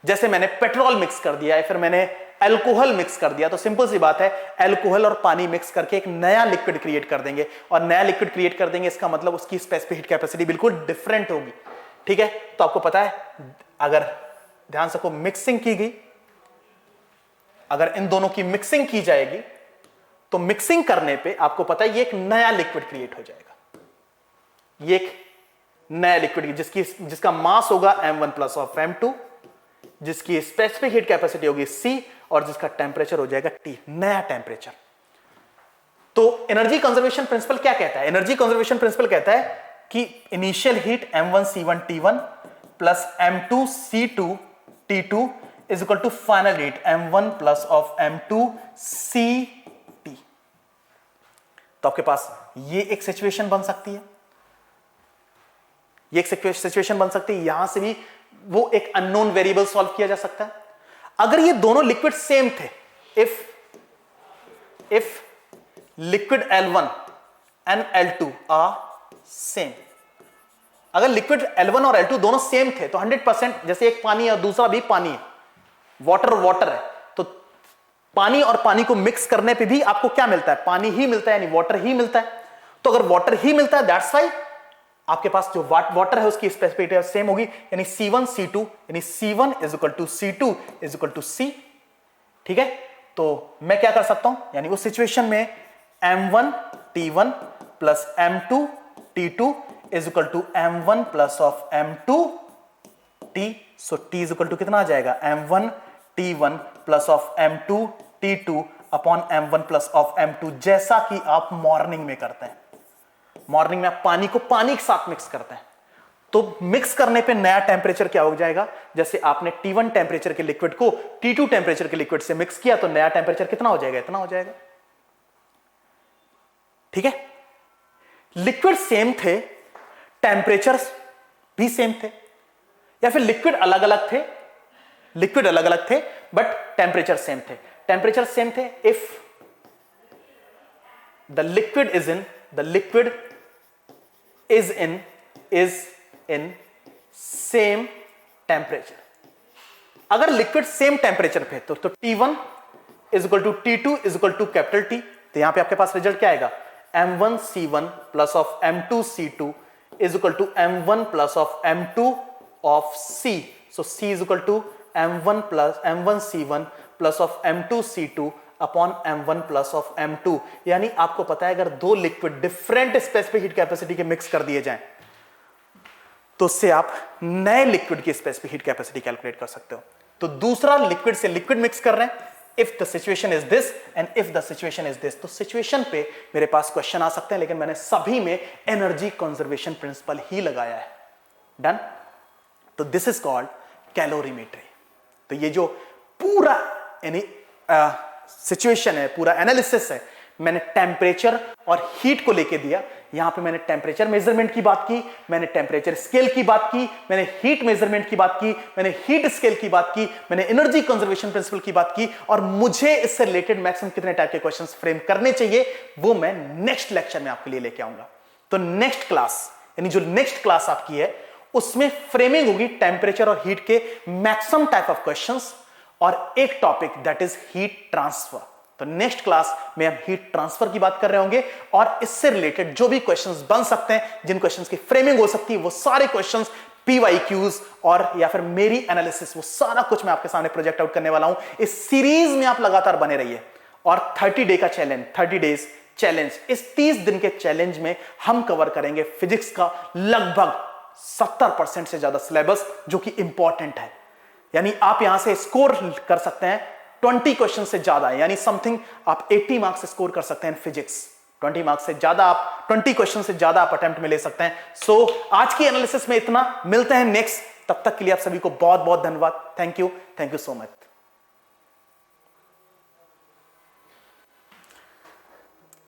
जैसे मैंने पेट्रोल मिक्स कर दिया है, फिर मैंने अल्कोहल मिक्स कर दिया, तो सिंपल सी बात है अल्कोहल और पानी मिक्स करके एक नया लिक्विड क्रिएट कर देंगे, और नया लिक्विड क्रिएट कर देंगे इसका मतलब उसकी स्पेसिफिक हीट कैपेसिटी बिल्कुल डिफरेंट होगी। ठीक है, तो आपको पता है अगर ध्यान से को मिक्सिंग की गई, अगर इन दोनों की मिक्सिंग की जाएगी तो मिक्सिंग करने पे आपको पता है ये एक नया लिक्विड क्रिएट हो जाएगा, ये एक नया लिक्विड जिसका मास होगा m1 प्लस ऑफ m2, जिसकी स्पेसिफिक हीट कैपेसिटी होगी C, और जिसका टेंपरेचर हो जाएगा T, नया टेंपरेचर। तो एनर्जी कंजर्वेशन प्रिंसिपल क्या कहता है? एनर्जी कंजर्वेशन प्रिंसिपल कहता है कि initial heat m1c1t1 plus m2c2t2 is equal to final heat m1 plus of m2ct। तो आपके पास ये एक सिचुएशन बन सकती है, ये एक सिचुएशन बन सकती है। यहां से भी वो एक अननोन वेरिएबल सॉल्व किया जा सकता है। अगर ये दोनों लिक्विड सेम थे, if liquid L1 and L2 are same, अगर लिक्विड L1 और L2 दोनों सेम थे तो 100%, जैसे एक पानी है और दूसरा भी पानी है, वाटर है, तो पानी और पानी को मिक्स करने पे भी आपको क्या मिलता है? पानी ही मिलता है, यानी वाटर ही मिलता है। तो अगर वाटर ही मिलता है, दैट्स वाई आपके पास जो वाटर है उसकी स्पेसिफिक सेम होगी, यानी C1 C2, यानी C1 is equal to C2 is equal to C। ठीक है, तो मैं क्या कर सकता हूं, यानी उस सिचुएशन में m1 t1 plus m2 t2 is equal to m1 plus of m2 t। So t is equal to कितना आ जाएगा? m1 t1 plus of m2 t2 upon m1 plus of m2, जैसा कि आप मॉर्निंग में करते हैं। मॉर्निंग में आप पानी को पानी के साथ मिक्स करते हैं, तो मिक्स करने पे नया टेंपरेचर क्या हो जाएगा? जैसे आपने T1 टेंपरेचर के लिक्विड को T2 टेंपरेचर के लिक्विड से मिक्स किया, तो नया टेंपरेचर कितना हो जाएगा? इतना हो जाएगा। ठीक है, लिक्विड सेम थे, टेंपरेचर भी सेम थे, या फिर लिक्विड अलग अलग थे, लिक्विड अलग अलग थे बट टेंपरेचर सेम थे। टेंपरेचर सेम थे if the liquid is in same temperature। अगर लिक्विड सेम टेंपरेचर पे तो T1 is equal to T2 is equal to capital T, तो यहां पे आपके पास रिजल्ट क्या आएगा? m1c1 plus of m2c2 is equal to m1 plus of m2 of C। So C is equal to m1c1 plus of m2c2 upon m1 plus of m2। यानी आपको पता है अगर दो liquid different specific heat capacity के mix कर दिए जाएं तो उससे आप नए लिक्विड की स्पेसिफिक हीट कैपेसिटी कैलकुलेट कर सकते हो। तो दूसरा लिक्विड से लिक्विड मिक्स कर रहे हैं, if the situation is this and if the situation is this. तो सिचुएशन पे मेरे पास क्वेश्चन आ सकते हैं, लेकिन मैंने सभी में एनर्जी कंजर्वेशन प्रिंसिपल ही लगाया है। डन। तो दिस इज कॉल्ड कैलोरीमेट्री। तो ये जो पूरा यानी सिचुएशन है, पूरा एनालिसिस है, मैंने टेम्परेचर और हीट को लेके दिया। यहां पे मैंने टेम्परेचर मेजरमेंट की बात की, मैंने टेम्परेचर स्केल की बात की, मैंने हीट मेजरमेंट की बात की, मैंने हीट स्केल की बात की, मैंने एनर्जी कंजर्वेशन प्रिंसिपल की बात की, और मुझे इससे रिलेटेड मैक्सिमम कितने टाइप के क्वेश्चंस फ्रेम करने चाहिए वो मैं नेक्स्ट लेक्चर में आपके लिए लेके आऊंगा। तो नेक्स्ट क्लास यानी जो नेक्स्ट क्लास आपकी है उसमें फ्रेमिंग होगी टेम्परेचर और हीट के मैक्सिमम टाइप ऑफ क्वेश्चंस, और एक topic that is heat transfer. तो नेक्स्ट क्लास में हम हीट ट्रांसफर की बात कर रहे होंगे, और इससे रिलेटेड जो भी क्वेश्चंस बन सकते हैं, जिन क्वेश्चंस की फ्रेमिंग हो सकती है, वो सारे क्वेश्चंस PYQs और या फिर मेरी एनालिसिस, वो सारा कुछ मैं आपके सामने प्रोजेक्ट आउट करने वाला हूं। इस सीरीज में आप लगातार बने रहिए, और 30 डे का चैलेंज, 30 डेज चैलेंज, इस 30 दिन के चैलेंज में हम कवर करेंगे फिजिक्स का लगभग 70% से ज्यादा सिलेबस, जो कि इंपॉर्टेंट है। यानी आप यहां से स्कोर कर सकते हैं 20 क्वेश्चन से ज्यादा, यानी समथिंग आप 80 मार्क्स स्कोर कर सकते हैं फिजिक्स। 20 मार्क्स से ज्यादा आप 20 क्वेश्चन से ज्यादा आप अटेम्प्ट में ले सकते हैं। सो आज की एनालिसिस में इतना, मिलते हैं नेक्स्ट। तब तक के लिए आप सभी को बहुत बहुत धन्यवाद। Thank you so much.